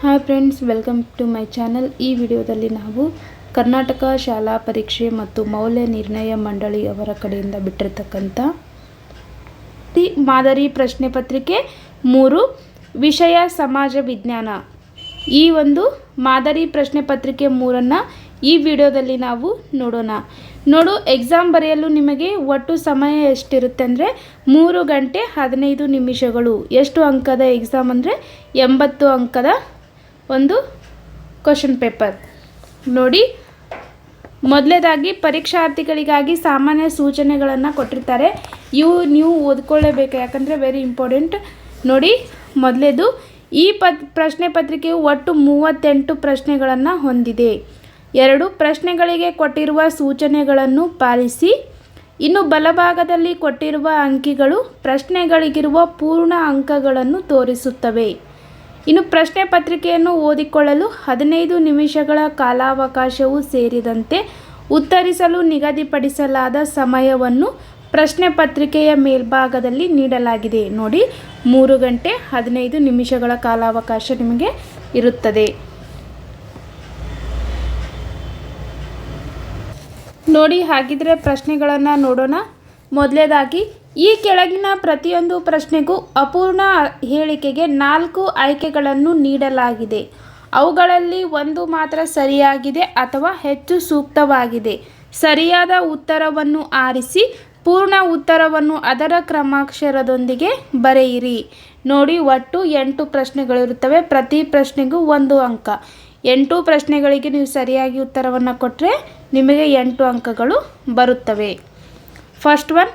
Hi friends, welcome to my channel. ಈ ವಿಡಿಯೋದಲ್ಲಿ ನಾವು ಕರ್ನಾಟಕ ಶಾಲಾ ಪರೀಕ್ಷೆ ಮತ್ತು ಮೌಲ್ಯ ನಿರ್ಣಯ ಮಂಡಳಿ ಅವರ ಕಡೆಯಿಂದ ಬಿಟ್ಟಿರ್ತಕ್ಕಂಥ ಮಾದರಿ ಪ್ರಶ್ನೆ ಪತ್ರಿಕೆ 3 ವಿಷಯ ಸಮಾಜ ವಿಜ್ಞಾನ. ಈ ಒಂದು ಮಾದರಿ ಪ್ರಶ್ನೆ ಪತ್ರಿಕೆ 3 ಈ ವಿಡಿಯೋದಲ್ಲಿ ನಾವು ನೋಡೋಣ. ಎಕ್ಸಾಮ್ ಬರೆಯಲು ನಿಮಗೆ ಒಟ್ಟು ಸಮಯ ಎಷ್ಟಿರುತ್ತೆ ಅಂದರೆ 3 ಗಂಟೆ 15 ನಿಮಿಷಗಳು. ಎಷ್ಟು ಅಂಕದ ಎಕ್ಸಾಮ್ ಅಂದರೆ 80 ಅಂಕದ ಒಂದು ಕ್ವಶನ್ ಪೇಪರ್. ನೋಡಿ, ಮೊದಲನೇದಾಗಿ ಪರೀಕ್ಷಾರ್ಥಿಗಳಿಗಾಗಿ ಸಾಮಾನ್ಯ ಸೂಚನೆಗಳನ್ನು ಕೊಟ್ಟಿರ್ತಾರೆ. ಇವು ನೀವು ಓದ್ಕೊಳ್ಳೇಬೇಕು, ಯಾಕಂದರೆ ವೆರಿ ಇಂಪಾರ್ಟೆಂಟ್. ನೋಡಿ, ಮೊದಲೇದು, ಈ ಪ್ರಶ್ನೆ ಪತ್ರಿಕೆಯು ಒಟ್ಟು 38 ಪ್ರಶ್ನೆಗಳನ್ನು ಹೊಂದಿದೆ. 2 ಪ್ರಶ್ನೆಗಳಿಗೆ ಕೊಟ್ಟಿರುವ ಸೂಚನೆಗಳನ್ನು ಪಾಲಿಸಿ. ಇನ್ನು ಬಲಭಾಗದಲ್ಲಿ ಕೊಟ್ಟಿರುವ ಅಂಕಿಗಳು ಪ್ರಶ್ನೆಗಳಿಗಿರುವ ಪೂರ್ಣ ಅಂಕಗಳನ್ನು ತೋರಿಸುತ್ತವೆ. ಇನ್ನು ಪ್ರಶ್ನೆ ಪತ್ರಿಕೆಯನ್ನು ಓದಿಕೊಳ್ಳಲು 15 ನಿಮಿಷಗಳ ಕಾಲಾವಕಾಶವು ಸೇರಿದಂತೆ ಉತ್ತರಿಸಲು ನಿಗದಿಪಡಿಸಲಾದ ಸಮಯವನ್ನು ಪ್ರಶ್ನೆ ಪತ್ರಿಕೆಯ ಮೇಲ್ಭಾಗದಲ್ಲಿ ನೀಡಲಾಗಿದೆ. ನೋಡಿ, 3 ಗಂಟೆ 15 ನಿಮಿಷಗಳ ಕಾಲಾವಕಾಶ ನಿಮಗೆ ಇರುತ್ತದೆ. ನೋಡಿ, ಹಾಗಿದ್ರೆ ಪ್ರಶ್ನೆಗಳನ್ನು ನೋಡೋಣ. ಮೊದಲನೇದಾಗಿ, ಈ ಕೆಳಗಿನ ಪ್ರತಿಯೊಂದು ಪ್ರಶ್ನೆಗೂ ಅಪೂರ್ಣ ಹೇಳಿಕೆಗೆ 4 ಆಯ್ಕೆಗಳನ್ನು ನೀಡಲಾಗಿದೆ. ಅವುಗಳಲ್ಲಿ ಒಂದು ಮಾತ್ರ ಸರಿಯಾಗಿದೆ ಅಥವಾ ಹೆಚ್ಚು ಸೂಕ್ತವಾಗಿದೆ. ಸರಿಯಾದ ಉತ್ತರವನ್ನು ಆರಿಸಿ ಪೂರ್ಣ ಉತ್ತರವನ್ನು ಅದರ ಕ್ರಮಾಕ್ಷರದೊಂದಿಗೆ ಬರೆಯಿರಿ. ನೋಡಿ, ಒಟ್ಟು 8 ಪ್ರಶ್ನೆಗಳಿರುತ್ತವೆ. ಪ್ರತಿ ಪ್ರಶ್ನೆಗೂ 1 ಅಂಕ. 8 ಪ್ರಶ್ನೆಗಳಿಗೆ ನೀವು ಸರಿಯಾಗಿ ಉತ್ತರವನ್ನು ಕೊಟ್ಟರೆ ನಿಮಗೆ 8 ಅಂಕಗಳು ಬರುತ್ತವೆ. ಫಸ್ಟ್ ಒನ್,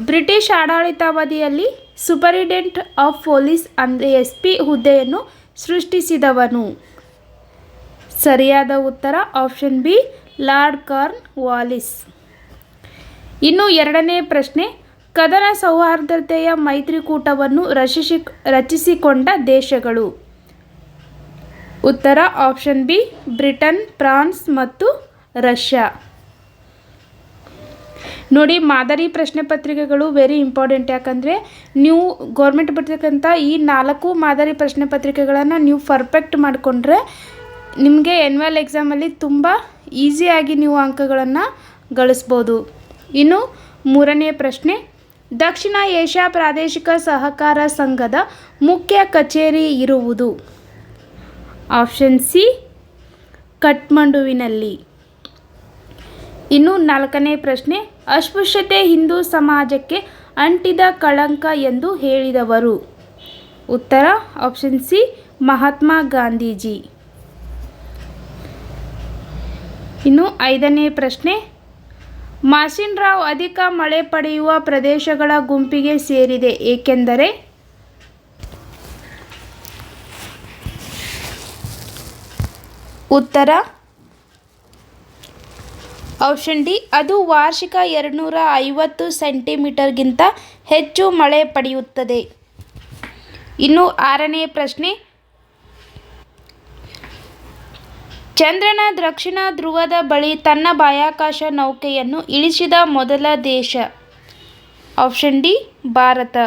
ಬ್ರಿಟಿಷ್ ಆಡಳಿತಾವಧಿಯಲ್ಲಿ ಸೂಪರಿಂಟೆಂಡೆಂಟ್ ಆಫ್ ಪೊಲೀಸ್ ಅಂದರೆ SP ಹುದ್ದೆಯನ್ನು ಸೃಷ್ಟಿಸಿದವನು. ಸರಿಯಾದ ಉತ್ತರ option B, lord corn Wallis. ಇನ್ನು ಎರಡನೇ ಪ್ರಶ್ನೆ, ಕದನ ಸೌಹಾರ್ದತೆಯ ಮೈತ್ರಿಕೂಟವನ್ನು ರಚಿಸಿಕೊಂಡ ದೇಶಗಳು. ಉತ್ತರ ಆಪ್ಷನ್ ಬಿ, ಬ್ರಿಟನ್, ಫ್ರಾನ್ಸ್ ಮತ್ತು ರಷ್ಯಾ. ನೋಡಿ, ಮಾದರಿ ಪ್ರಶ್ನೆ ಪತ್ರಿಕೆಗಳು ವೆರಿ ಇಂಪಾರ್ಟೆಂಟ್. ಯಾಕಂದರೆ ನೀವು ಗೌರ್ಮೆಂಟ್ ಬಿಡ್ತಕ್ಕಂಥ ಈ 4 ಮಾದರಿ ಪ್ರಶ್ನೆ ಪತ್ರಿಕೆಗಳನ್ನು ನೀವು ಪರ್ಫೆಕ್ಟ್ ಮಾಡಿಕೊಂಡ್ರೆ ನಿಮಗೆ ಆ್ಯನ್ಯುವಲ್ ಎಕ್ಸಾಮಲ್ಲಿ ತುಂಬ ಈಸಿಯಾಗಿ ನೀವು ಅಂಕಗಳನ್ನು ಗಳಿಸ್ಬೋದು. ಇನ್ನು ಮೂರನೇ ಪ್ರಶ್ನೆ, ದಕ್ಷಿಣ ಏಷ್ಯಾ ಪ್ರಾದೇಶಿಕ ಸಹಕಾರ ಸಂಘದ ಮುಖ್ಯ ಕಚೇರಿ ಇರುವುದು. ಆಪ್ಷನ್ ಸಿ, ಕಠ್ಮಂಡುವಿನಲ್ಲಿ. ಇನ್ನು 4ನೇ ಪ್ರಶ್ನೆ, ಅಸ್ಪೃಶ್ಯತೆ ಹಿಂದೂ ಸಮಾಜಕ್ಕೆ ಅಂಟಿದ ಕಳಂಕ ಎಂದು ಹೇಳಿದವರು. ಉತ್ತರ ಆಪ್ಷನ್ ಸಿ, ಮಹಾತ್ಮ ಗಾಂಧೀಜಿ. ಇನ್ನು 5ನೇ ಪ್ರಶ್ನೆ, ಮಾಸಿನ್ ರಾವ್ ಅಧಿಕ ಮಳೆ ಪಡೆಯುವ ಪ್ರದೇಶಗಳ ಗುಂಪಿಗೆ ಸೇರಿದೆ ಏಕೆಂದರೆ. ಉತ್ತರ ಆಪ್ಷನ್ ಡಿ, ಅದು ವಾರ್ಷಿಕ 250 ಸೆಂಟಿಮೀಟರ್ಗಿಂತ ಹೆಚ್ಚು ಮಳೆ ಪಡೆಯುತ್ತದೆ. ಇನ್ನು 6ನೇ ಪ್ರಶ್ನೆ, ಚಂದ್ರನ ದಕ್ಷಿಣ ಧ್ರುವದ ಬಳಿ ತನ್ನ ಬಾಹ್ಯಾಕಾಶ ನೌಕೆಯನ್ನು ಇಳಿಸಿದ ಮೊದಲ ದೇಶ. Option D, Bharat.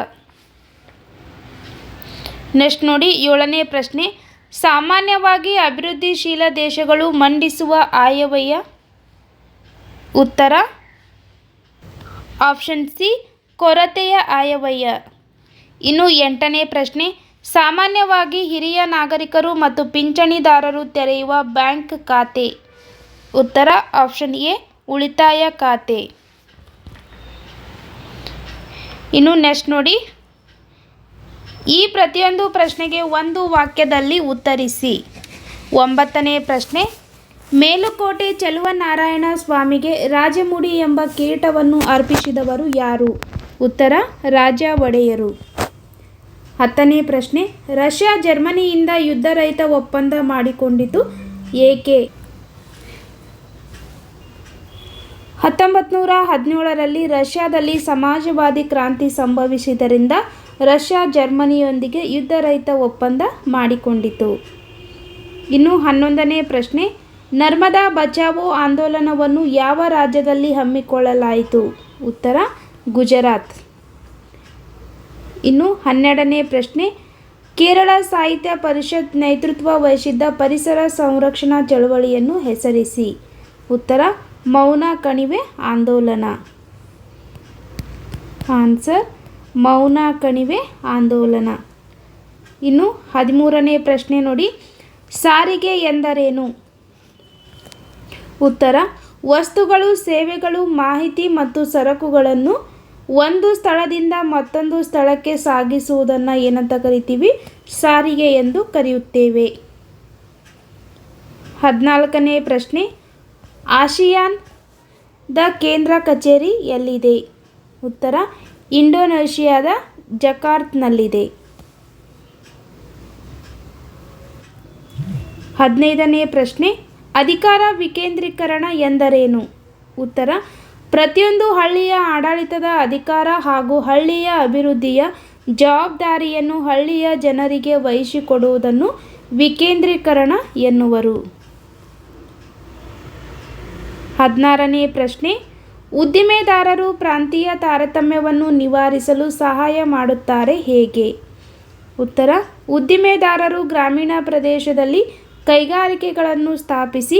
ನೆಕ್ಸ್ಟ್ ನೋಡಿ, 7ನೇ ಪ್ರಶ್ನೆ, ಸಾಮಾನ್ಯವಾಗಿ ಅಭಿವೃದ್ಧಿಶೀಲ ದೇಶಗಳು ಮಂಡಿಸುವ ಆಯವ್ಯಯ. ಉತ್ತರ ಆಪ್ಷನ್ ಸಿ, ಕೊರತೆಯ ಆಯವ್ಯಯ. ಇನ್ನು 8ನೇ ಪ್ರಶ್ನೆ, ಸಾಮಾನ್ಯವಾಗಿ ಹಿರಿಯ ನಾಗರಿಕರು ಮತ್ತು ಪಿಂಚಣಿದಾರರು ತೆರೆಯುವ ಬ್ಯಾಂಕ್ ಖಾತೆ. ಉತ್ತರ ಆಪ್ಷನ್ ಎ, ಉಳಿತಾಯ ಖಾತೆ. ಇನ್ನು ನೆಕ್ಸ್ಟ್ ನೋಡಿ, ಈ ಪ್ರತಿಯೊಂದು ಪ್ರಶ್ನೆಗೆ ಒಂದು ವಾಕ್ಯದಲ್ಲಿ ಉತ್ತರಿಸಿ. 9ನೇ ಪ್ರಶ್ನೆ, ಮೇಲುಕೋಟೆ ಚೆಲುವನಾರಾಯಣ ಸ್ವಾಮಿಗೆ ರಾಜಮುಡಿ ಎಂಬ ಕಿರೀಟವನ್ನು ಅರ್ಪಿಸಿದವರು ಯಾರು. ಉತ್ತರ ರಾಜ ಒಡೆಯರು. 10ನೇ ಪ್ರಶ್ನೆ, ರಷ್ಯಾ ಜರ್ಮನಿಯಿಂದ ಯುದ್ಧರಹಿತ ಒಪ್ಪಂದ ಮಾಡಿಕೊಂಡಿತು ಏಕೆ. 1917ರಲ್ಲಿ ರಷ್ಯಾದಲ್ಲಿ ಸಮಾಜವಾದಿ ಕ್ರಾಂತಿ ಸಂಭವಿಸಿದ್ದರಿಂದ ರಷ್ಯಾ ಜರ್ಮನಿಯೊಂದಿಗೆ ಯುದ್ಧರಹಿತ ಒಪ್ಪಂದ ಮಾಡಿಕೊಂಡಿತು. ಇನ್ನು 11ನೇ ಪ್ರಶ್ನೆ, ನರ್ಮದಾ ಬಚಾವೋ ಆಂದೋಲನವನ್ನು ಯಾವ ರಾಜ್ಯದಲ್ಲಿ ಹಮ್ಮಿಕೊಳ್ಳಲಾಯಿತು. ಉತ್ತರ ಗುಜರಾತ್. ಇನ್ನು 12ನೇ ಪ್ರಶ್ನೆ, ಕೇರಳ ಸಾಹಿತ್ಯ ಪರಿಷತ್ ನೇತೃತ್ವ ವಹಿಸಿದ್ದ ಪರಿಸರ ಸಂರಕ್ಷಣಾ ಚಳವಳಿಯನ್ನು ಹೆಸರಿಸಿ. ಉತ್ತರ ಮೌನ ಕಣಿವೆ ಆಂದೋಲನ. ಆನ್ಸರ್ ಮೌನ ಕಣಿವೆ ಆಂದೋಲನ. ಇನ್ನು 13ನೇ ಪ್ರಶ್ನೆ ನೋಡಿ, ಸಾರಿಗೆ ಎಂದರೇನು? ಉತ್ತರ ವಸ್ತುಗಳು, ಸೇವೆಗಳು, ಮಾಹಿತಿ ಮತ್ತು ಸರಕುಗಳನ್ನು ಒಂದು ಸ್ಥಳದಿಂದ ಮತ್ತೊಂದು ಸ್ಥಳಕ್ಕೆ ಸಾಗಿಸುವುದನ್ನು ಏನಂತ ಕರಿತೀವಿ? ಸಾರಿಗೆ ಎಂದು ಕರೆಯುತ್ತೇವೆ. 14ನೇ ಪ್ರಶ್ನೆ, ಆಸಿಯಾನ್ದ ಕೇಂದ್ರ ಕಚೇರಿ ಎಲ್ಲಿದೆ? ಉತ್ತರ ಇಂಡೋನೇಷಿಯಾದ ಜಕಾರ್ತಾನಲ್ಲಿದೆ. 15ನೇ ಪ್ರಶ್ನೆ, ಅಧಿಕಾರ ವಿಕೇಂದ್ರೀಕರಣ ಎಂದರೇನು? ಉತ್ತರ ಪ್ರತಿಯೊಂದು ಹಳ್ಳಿಯ ಆಡಳಿತದ ಅಧಿಕಾರ ಹಾಗೂ ಹಳ್ಳಿಯ ಅಭಿವೃದ್ಧಿಯ ಜವಾಬ್ದಾರಿಯನ್ನು ಹಳ್ಳಿಯ ಜನರಿಗೆ ವಹಿಸಿಕೊಡುವುದನ್ನು ವಿಕೇಂದ್ರೀಕರಣ ಎನ್ನುವರು. 16ನೇ ಪ್ರಶ್ನೆ, ಉದ್ದಿಮೆದಾರರು ಪ್ರಾಂತೀಯ ತಾರತಮ್ಯವನ್ನು ನಿವಾರಿಸಲು ಸಹಾಯ ಮಾಡುತ್ತಾರೆ ಹೇಗೆ? ಉತ್ತರ ಉದ್ದಿಮೆದಾರರು ಗ್ರಾಮೀಣ ಪ್ರದೇಶದಲ್ಲಿ ಕೈಗಾರಿಕೆಗಳನ್ನು ಸ್ಥಾಪಿಸಿ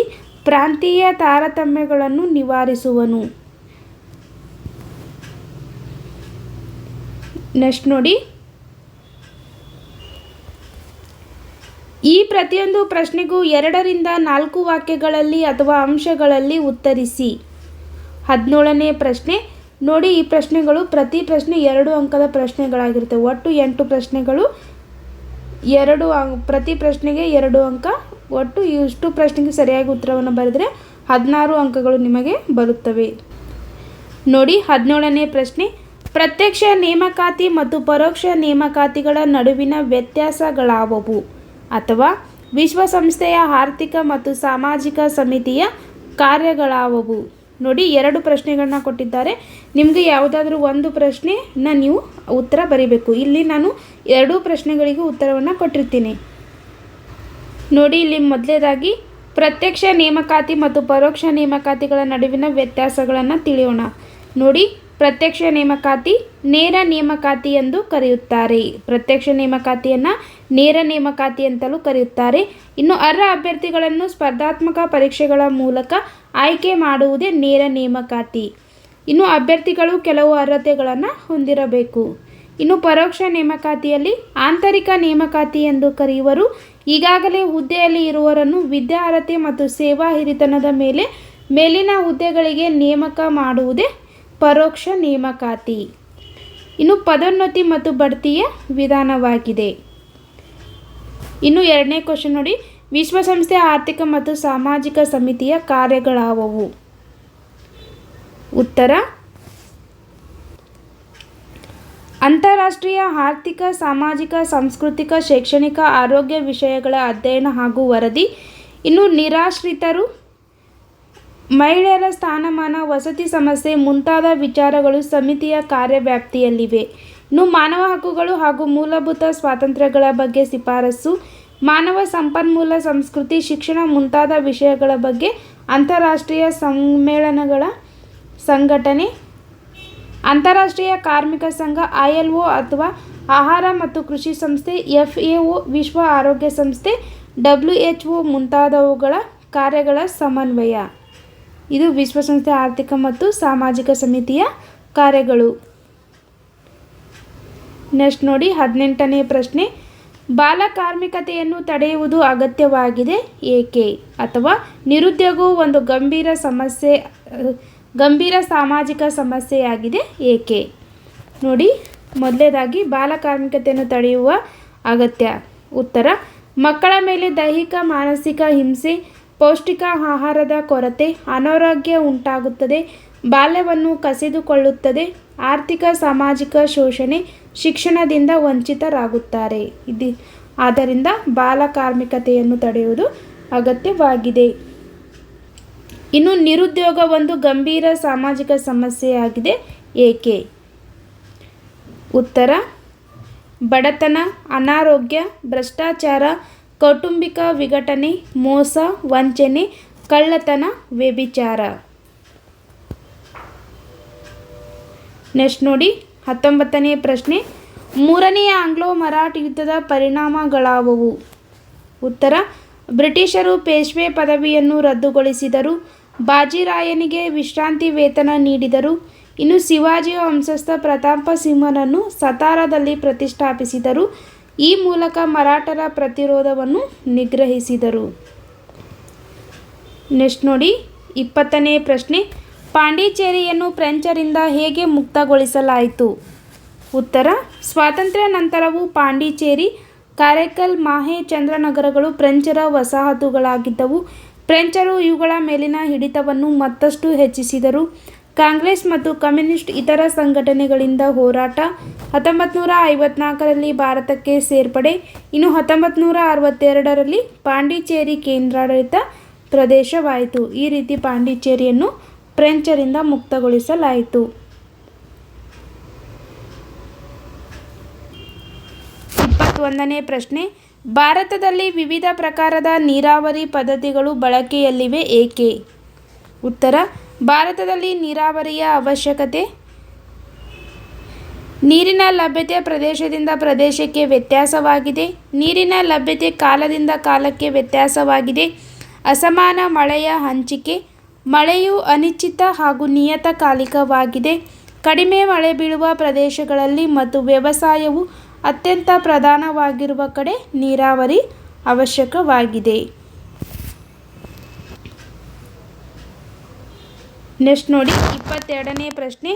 ಪ್ರಾಂತೀಯ ತಾರತಮ್ಯಗಳನ್ನು ನಿವಾರಿಸುವನು. ನೆಕ್ಸ್ಟ್ ನೋಡಿ, ಈ ಪ್ರತಿಯೊಂದು ಪ್ರಶ್ನೆಗೂ 2 ರಿಂದ 4 ವಾಕ್ಯಗಳಲ್ಲಿ ಅಥವಾ ಅಂಶಗಳಲ್ಲಿ ಉತ್ತರಿಸಿ. 17ನೇ ಪ್ರಶ್ನೆ ನೋಡಿ, ಈ ಪ್ರಶ್ನೆಗಳು ಪ್ರತಿ ಪ್ರಶ್ನೆ 2 ಅಂಕದ ಪ್ರಶ್ನೆಗಳಾಗಿರುತ್ತೆ. ಒಟ್ಟು 8 ಪ್ರಶ್ನೆಗಳು, ಪ್ರತಿ ಪ್ರಶ್ನೆಗೆ 2 ಅಂಕ. ಒಟ್ಟು ಇಷ್ಟು ಪ್ರಶ್ನೆಗೆ ಸರಿಯಾಗಿ ಉತ್ತರವನ್ನು ಬರೆದರೆ 16 ಅಂಕಗಳು ನಿಮಗೆ ಬರುತ್ತವೆ. ನೋಡಿ 17ನೇ ಪ್ರಶ್ನೆ, ಪ್ರತ್ಯಕ್ಷ ನೇಮಕಾತಿ ಮತ್ತು ಪರೋಕ್ಷ ನೇಮಕಾತಿಗಳ ನಡುವಿನ ವ್ಯತ್ಯಾಸಗಳಾವವು? ಅಥವಾ ವಿಶ್ವಸಂಸ್ಥೆಯ ಆರ್ಥಿಕ ಮತ್ತು ಸಾಮಾಜಿಕ ಸಮಿತಿಯ ಕಾರ್ಯಗಳಾವವು? ನೋಡಿ 2 ಪ್ರಶ್ನೆಗಳನ್ನ ಕೊಟ್ಟಿದ್ದಾರೆ. ನಿಮಗೆ ಯಾವುದಾದ್ರೂ ಒಂದು ಪ್ರಶ್ನೆನ ನೀವು ಉತ್ತರ ಬರೀಬೇಕು. ಇಲ್ಲಿ ನಾನು 2 ಪ್ರಶ್ನೆಗಳಿಗೂ ಉತ್ತರವನ್ನು ಕೊಟ್ಟಿರ್ತೀನಿ. ನೋಡಿ, ಇಲ್ಲಿ ಮೊದಲನೇದಾಗಿ ಪ್ರತ್ಯಕ್ಷ ನೇಮಕಾತಿ ಮತ್ತು ಪರೋಕ್ಷ ನೇಮಕಾತಿಗಳ ನಡುವಿನ ವ್ಯತ್ಯಾಸಗಳನ್ನು ತಿಳಿಯೋಣ. ನೋಡಿ, ಪ್ರತ್ಯಕ್ಷ ನೇಮಕಾತಿ ನೇರ ನೇಮಕಾತಿ ಎಂದು ಕರೆಯುತ್ತಾರೆ. ಪ್ರತ್ಯಕ್ಷ ನೇಮಕಾತಿಯನ್ನು ನೇರ ನೇಮಕಾತಿ ಅಂತಲೂ ಕರೆಯುತ್ತಾರೆ. ಇನ್ನು ಅರ್ಹ ಅಭ್ಯರ್ಥಿಗಳನ್ನು ಸ್ಪರ್ಧಾತ್ಮಕ ಪರೀಕ್ಷೆಗಳ ಮೂಲಕ ಆಯ್ಕೆ ಮಾಡುವುದೇ ನೇರ ನೇಮಕಾತಿ. ಇನ್ನು ಅಭ್ಯರ್ಥಿಗಳು ಕೆಲವು ಅರ್ಹತೆಗಳನ್ನು ಹೊಂದಿರಬೇಕು. ಇನ್ನು ಪರೋಕ್ಷ ನೇಮಕಾತಿಯಲ್ಲಿ ಆಂತರಿಕ ನೇಮಕಾತಿ ಎಂದು ಕರೆಯುವರು. ಈಗಾಗಲೇ ಹುದ್ದೆಯಲ್ಲಿ ಇರುವವರನ್ನು ವಿದ್ಯಾರ್ಹತೆ ಮತ್ತು ಸೇವಾ ಹಿರಿತನದ ಮೇಲೆ ಮೇಲಿನ ಹುದ್ದೆಗಳಿಗೆ ನೇಮಕ ಮಾಡುವುದೇ ಪರೋಕ್ಷ ನೇಮಕಾತಿ. ಇನ್ನು ಪದೋನ್ನತಿ ಮತ್ತು ಬಡ್ತಿಯ ವಿಧಾನವಾಗಿದೆ. ಇನ್ನು 2ನೇ ಕ್ವಶನ್ ನೋಡಿ, ವಿಶ್ವಸಂಸ್ಥೆಯ ಆರ್ಥಿಕ ಮತ್ತು ಸಾಮಾಜಿಕ ಸಮಿತಿಯ ಕಾರ್ಯಗಳಾವವು? ಉತ್ತರ ಅಂತಾರಾಷ್ಟ್ರೀಯ ಆರ್ಥಿಕ, ಸಾಮಾಜಿಕ, ಸಾಂಸ್ಕೃತಿಕ, ಶೈಕ್ಷಣಿಕ, ಆರೋಗ್ಯ ವಿಷಯಗಳ ಅಧ್ಯಯನ ಹಾಗೂ ವರದಿ. ಇನ್ನು ನಿರಾಶ್ರಿತರು, ಮಹಿಳೆಯರ ಸ್ಥಾನಮಾನ, ವಸತಿ ಸಮಸ್ಯೆ ಮುಂತಾದ ವಿಚಾರಗಳು ಸಮಿತಿಯ ಕಾರ್ಯವ್ಯಾಪ್ತಿಯಲ್ಲಿವೆ. ಇನ್ನು ಮಾನವ ಹಕ್ಕುಗಳು ಹಾಗೂ ಮೂಲಭೂತ ಸ್ವಾತಂತ್ರ್ಯಗಳ ಬಗ್ಗೆ ಶಿಫಾರಸು, ಮಾನವ ಸಂಪನ್ಮೂಲ, ಸಂಸ್ಕೃತಿ, ಶಿಕ್ಷಣ ಮುಂತಾದ ವಿಷಯಗಳ ಬಗ್ಗೆ ಅಂತಾರಾಷ್ಟ್ರೀಯ ಸಮ್ಮೇಳನಗಳ ಸಂಘಟನೆ. ಅಂತಾರಾಷ್ಟ್ರೀಯ ಕಾರ್ಮಿಕ ಸಂಘ ILO ಅಥವಾ ಆಹಾರ ಮತ್ತು ಕೃಷಿ ಸಂಸ್ಥೆ, FAO ವಿಶ್ವ ಆರೋಗ್ಯ ಸಂಸ್ಥೆ, WHO ಮುಂತಾದವುಗಳ ಕಾರ್ಯಗಳ ಸಮನ್ವಯ. ಇದು ವಿಶ್ವಸಂಸ್ಥೆ ಆರ್ಥಿಕ ಮತ್ತು ಸಾಮಾಜಿಕ ಸಮಿತಿಯ ಕಾರ್ಯಗಳು. ನೆಕ್ಸ್ಟ್ ನೋಡಿ 18ನೇ ಪ್ರಶ್ನೆ, ಬಾಲಕಾರ್ಮಿಕತೆಯನ್ನು ತಡೆಯುವುದು ಅಗತ್ಯವಾಗಿದೆ ಏಕೆ? ಅಥವಾ ನಿರುದ್ಯೋಗವು ಒಂದು ಗಂಭೀರ ಸಾಮಾಜಿಕ ಸಮಸ್ಯೆಯಾಗಿದೆ ಏಕೆ? ನೋಡಿ, ಮೊದಲನೇದಾಗಿ ಬಾಲಕಾರ್ಮಿಕತೆಯನ್ನು ತಡೆಯುವ ಅಗತ್ಯ. ಉತ್ತರ ಮಕ್ಕಳ ಮೇಲೆ ದೈಹಿಕ ಮಾನಸಿಕ ಹಿಂಸೆ, ಪೌಷ್ಟಿಕ ಆಹಾರದ ಕೊರತೆ, ಅನಾರೋಗ್ಯ ಉಂಟಾಗುತ್ತದೆ, ಬಾಲ್ಯವನ್ನು ಕಸಿದುಕೊಳ್ಳುತ್ತದೆ, ಆರ್ಥಿಕ ಸಾಮಾಜಿಕ ಶೋಷಣೆ, ಶಿಕ್ಷಣದಿಂದ ವಂಚಿತರಾಗುತ್ತಾರೆ. ಆದ್ದರಿಂದ ಬಾಲಕಾರ್ಮಿಕತೆಯನ್ನು ತಡೆಯುವುದು ಅಗತ್ಯವಾಗಿದೆ. ಇನ್ನು ನಿರುದ್ಯೋಗ ಒಂದು ಗಂಭೀರ ಸಾಮಾಜಿಕ ಸಮಸ್ಯೆಯಾಗಿದೆ ಏಕೆ? ಉತ್ತರ ಬಡತನ, ಅನಾರೋಗ್ಯ, ಭ್ರಷ್ಟಾಚಾರ, ಕೌಟುಂಬಿಕ ವಿಘಟನೆ, ಮೋಸ, ವಂಚನೆ, ಕಳ್ಳತನ, ವ್ಯಭಿಚಾರ. ನೆಕ್ಸ್ಟ್ ನೋಡಿ 19ನೇ ಪ್ರಶ್ನೆ, ಮೂರನೆಯ ಆಂಗ್ಲೋ ಮರಾಠ ಯುದ್ಧದ ಪರಿಣಾಮಗಳಾವುವು? ಉತ್ತರ: ಬ್ರಿಟಿಷರು ಪೇಶ್ವೆ ಪದವಿಯನ್ನು ರದ್ದುಗೊಳಿಸಿದರು. ಬಾಜಿರಾಯನಿಗೆ ವಿಶ್ರಾಂತಿ ವೇತನ ನೀಡಿದರು. ಇನ್ನು ಶಿವಾಜಿಯ ವಂಶಸ್ಥ ಪ್ರತಾಪ ಸಿಂಹನನ್ನು ಸತಾರಾದಲ್ಲಿ ಪ್ರತಿಷ್ಠಾಪಿಸಿದರು. ಈ ಮೂಲಕ ಮರಾಠರ ಪ್ರತಿರೋಧವನ್ನು ನಿಗ್ರಹಿಸಿದರು. ನೆಕ್ಸ್ಟ್ ನೋಡಿ 20ನೇ ಪ್ರಶ್ನೆ. ಪಾಂಡಿಚೇರಿಯನ್ನು ಫ್ರೆಂಚರಿಂದ ಹೇಗೆ ಮುಕ್ತಗೊಳಿಸಲಾಯಿತು? ಉತ್ತರ: ಸ್ವಾತಂತ್ರ್ಯ ನಂತರವೂ ಪಾಂಡಿಚೇರಿ, ಕಾರೈಕಲ್, ಮಾಹೆ, ಚಂದ್ರನಗರಗಳು ಫ್ರೆಂಚರ ವಸಾಹತುಗಳಾಗಿದ್ದವು. ಫ್ರೆಂಚರು ಇವುಗಳ ಮೇಲಿನ ಹಿಡಿತವನ್ನು ಮತ್ತಷ್ಟು ಹೆಚ್ಚಿಸಿದರು. ಕಾಂಗ್ರೆಸ್ ಮತ್ತು ಕಮ್ಯುನಿಸ್ಟ್ ಇತರ ಸಂಘಟನೆಗಳಿಂದ ಹೋರಾಟ. 1954ರಲ್ಲಿ ಭಾರತಕ್ಕೆ ಸೇರ್ಪಡೆ. ಇನ್ನು 1962ರಲ್ಲಿ ಪಾಂಡಿಚೇರಿ ಕೇಂದ್ರಾಡಳಿತ ಪ್ರದೇಶವಾಯಿತು. ಈ ರೀತಿ ಪಾಂಡಿಚೇರಿಯನ್ನು ಫ್ರೆಂಚರಿಂದ ಮುಕ್ತಗೊಳಿಸಲಾಯಿತು. 21ನೇ ಪ್ರಶ್ನೆ. ಭಾರತದಲ್ಲಿ ವಿವಿಧ ಪ್ರಕಾರದ ನೀರಾವರಿ ಪದ್ಧತಿಗಳು ಬಳಕೆಯಲ್ಲಿವೆ ಏಕೆ? ಉತ್ತರ: ಭಾರತದಲ್ಲಿ ನೀರಾವರಿಯ ಅವಶ್ಯಕತೆ, ನೀರಿನ ಲಭ್ಯತೆ ಪ್ರದೇಶದಿಂದ ಪ್ರದೇಶಕ್ಕೆ ವ್ಯತ್ಯಾಸವಾಗಿದೆ. ನೀರಿನ ಲಭ್ಯತೆ ಕಾಲದಿಂದ ಕಾಲಕ್ಕೆ ವ್ಯತ್ಯಾಸವಾಗಿದೆ. ಅಸಮಾನ ಮಳೆಯ ಹಂಚಿಕೆ, ಮಳೆಯು ಅನಿಶ್ಚಿತ ಹಾಗೂ ನಿಯತಕಾಲಿಕವಾಗಿದೆ. ಕಡಿಮೆ ಮಳೆ ಬೀಳುವ ಪ್ರದೇಶಗಳಲ್ಲಿ ಮತ್ತು ವ್ಯವಸಾಯವು ಅತ್ಯಂತ ಪ್ರಧಾನವಾಗಿರುವ ಕಡೆ ನೀರಾವರಿ ಅವಶ್ಯಕವಾಗಿದೆ. ನೆಕ್ಸ್ಟ್ ನೋಡಿ 22ನೇ ಪ್ರಶ್ನೆ.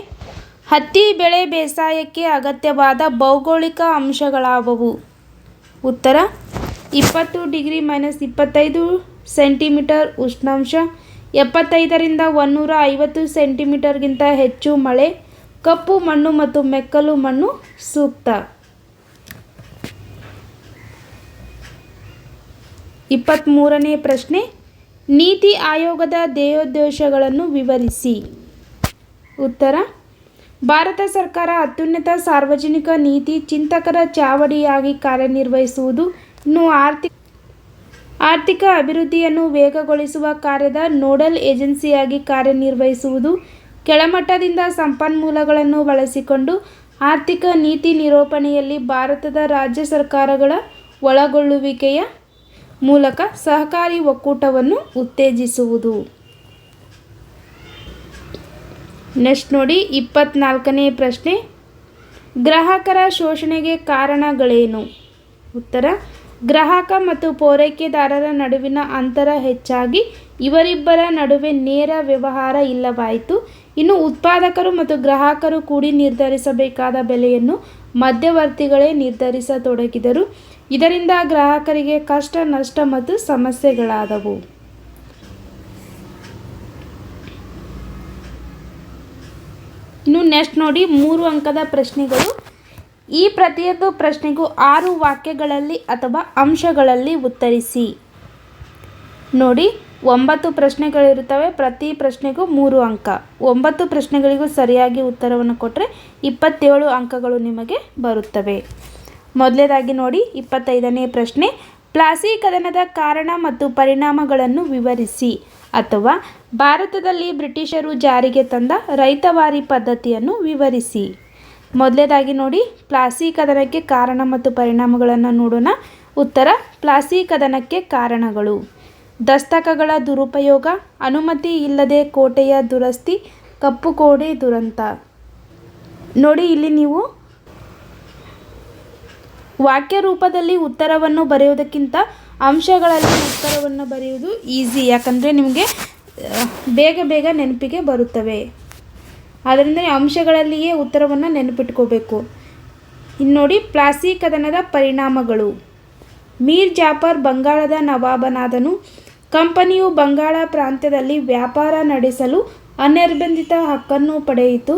ಹತ್ತಿ ಬೆಳೆ ಬೇಸಾಯಕ್ಕೆ ಅಗತ್ಯವಾದ ಭೌಗೋಳಿಕ ಅಂಶಗಳಾವುವು? ಉತ್ತರ: 20°-25 ಸೆಂಟಿಮೀಟರ್ ಉಷ್ಣಾಂಶ, 75ರಿಂದ 150 ಸೆಂಟಿಮೀಟರ್ಗಿಂತ ಹೆಚ್ಚು ಮಳೆ, ಕಪ್ಪು ಮಣ್ಣು ಮತ್ತು ಮೆಕ್ಕಲು ಮಣ್ಣು ಸೂಕ್ತ. 23ನೇ ಪ್ರಶ್ನೆ. ನೀತಿ ಆಯೋಗದ ಧ್ಯೇಯೋದ್ದೇಶಗಳನ್ನು ವಿವರಿಸಿ. ಉತ್ತರ: ಭಾರತ ಸರ್ಕಾರ ಅತ್ಯುನ್ನತ ಸಾರ್ವಜನಿಕ ನೀತಿ ಚಿಂತಕರ ಚಾವಡಿಯಾಗಿ ಕಾರ್ಯನಿರ್ವಹಿಸುವುದು. ಇನ್ನು ಆರ್ಥಿಕ ಅಭಿವೃದ್ಧಿಯನ್ನು ವೇಗಗೊಳಿಸುವ ಕಾರ್ಯದ ನೋಡಲ್ ಏಜೆನ್ಸಿಯಾಗಿ ಕಾರ್ಯನಿರ್ವಹಿಸುವುದು. ಕೆಳಮಟ್ಟದಿಂದ ಸಂಪನ್ಮೂಲಗಳನ್ನು ಬಳಸಿಕೊಂಡು ಆರ್ಥಿಕ ನೀತಿ ನಿರೂಪಣೆಯಲ್ಲಿ ಭಾರತದ ರಾಜ್ಯ ಸರ್ಕಾರಗಳ ಒಳಗೊಳ್ಳುವಿಕೆಯ ಮೂಲಕ ಸಹಕಾರಿ ಒಕ್ಕೂಟವನ್ನು ಉತ್ತೇಜಿಸುವುದು. ನೆಕ್ಸ್ಟ್ ನೋಡಿ 24ನೇ ಪ್ರಶ್ನೆ. ಗ್ರಾಹಕರ ಶೋಷಣೆಗೆ ಕಾರಣಗಳೇನು? ಉತ್ತರ: ಗ್ರಾಹಕ ಮತ್ತು ಪೂರೈಕೆದಾರರ ನಡುವಿನ ಅಂತರ ಹೆಚ್ಚಾಗಿ ಇವರಿಬ್ಬರ ನಡುವೆ ನೇರ ವ್ಯವಹಾರ ಇಲ್ಲವಾಯಿತು. ಇನ್ನು ಉತ್ಪಾದಕರು ಮತ್ತು ಗ್ರಾಹಕರು ಕೂಡಿ ನಿರ್ಧರಿಸಬೇಕಾದ ಬೆಲೆಯನ್ನು ಮಧ್ಯವರ್ತಿಗಳೇ ನಿರ್ಧರಿಸತೊಡಗಿದರು. ಇದರಿಂದ ಗ್ರಾಹಕರಿಗೆ ಕಷ್ಟ, ನಷ್ಟ ಮತ್ತು ಸಮಸ್ಯೆಗಳಾದವು. ಇನ್ನು ನೆಕ್ಸ್ಟ್ ನೋಡಿ 3 ಅಂಕದ ಪ್ರಶ್ನೆಗಳು. ಈ ಪ್ರತಿಯೊಂದು ಪ್ರಶ್ನೆಗೂ 6 ವಾಕ್ಯಗಳಲ್ಲಿ ಅಥವಾ ಅಂಶಗಳಲ್ಲಿ ಉತ್ತರಿಸಿ. ನೋಡಿ 9 ಪ್ರಶ್ನೆಗಳಿರುತ್ತವೆ. ಪ್ರತಿ ಪ್ರಶ್ನೆಗೂ 3 ಅಂಕ. 9 ಪ್ರಶ್ನೆಗಳಿಗೂ ಸರಿಯಾಗಿ ಉತ್ತರವನ್ನು ಕೊಟ್ಟರೆ 27 ಅಂಕಗಳು ನಿಮಗೆ ಬರುತ್ತವೆ. ಮೊದಲನೇದಾಗಿ ನೋಡಿ 25ನೇ ಪ್ರಶ್ನೆ. ಪ್ಲಾಸಿ ಕದನದ ಕಾರಣ ಮತ್ತು ಪರಿಣಾಮಗಳನ್ನು ವಿವರಿಸಿ ಅಥವಾ ಭಾರತದಲ್ಲಿ ಬ್ರಿಟಿಷರು ಜಾರಿಗೆ ತಂದ ರೈತವಾರಿ ಪದ್ಧತಿಯನ್ನು ವಿವರಿಸಿ. ಮೊದಲನೇದಾಗಿ ನೋಡಿ ಪ್ಲಾಸಿ ಕದನಕ್ಕೆ ಕಾರಣ ಮತ್ತು ಪರಿಣಾಮಗಳನ್ನು ನೋಡೋಣ. ಉತ್ತರ: ಪ್ಲಾಸಿ ಕದನಕ್ಕೆ ಕಾರಣಗಳು: ದಸ್ತಕಗಳ ದುರುಪಯೋಗ, ಅನುಮತಿ ಇಲ್ಲದೆ ಕೋಟೆಯ ದುರಸ್ತಿ, ಕಪ್ಪು ಕೋಟೆ ದುರಂತ. ನೋಡಿ ಇಲ್ಲಿ ನೀವು ವಾಕ್ಯ ರೂಪದಲ್ಲಿ ಉತ್ತರವನ್ನು ಬರೆಯುವುದಕ್ಕಿಂತ ಅಂಶಗಳಲ್ಲಿ ಉತ್ತರವನ್ನು ಬರೆಯುವುದು ಈಸಿ. ಯಾಕಂದರೆ ನಿಮಗೆ ಬೇಗ ನೆನಪಿಗೆ ಬರುತ್ತವೆ. ಆದ್ದರಿಂದ ಅಂಶಗಳಲ್ಲಿಯೇ ಉತ್ತರವನ್ನು ನೆನಪಿಟ್ಕೋಬೇಕು. ಇನ್ನು ನೋಡಿ ಪ್ಲಾಸಿ ಕದನದ ಪರಿಣಾಮಗಳು. ಮೀರ್ ಜಾಫರ್ ಬಂಗಾಳದ ನವಾಬನಾದನು. ಕಂಪನಿಯು ಬಂಗಾಳ ಪ್ರಾಂತ್ಯದಲ್ಲಿ ವ್ಯಾಪಾರ ನಡೆಸಲು ಅನಿರ್ಬಂಧಿತ ಹಕ್ಕನ್ನು ಪಡೆಯಿತು.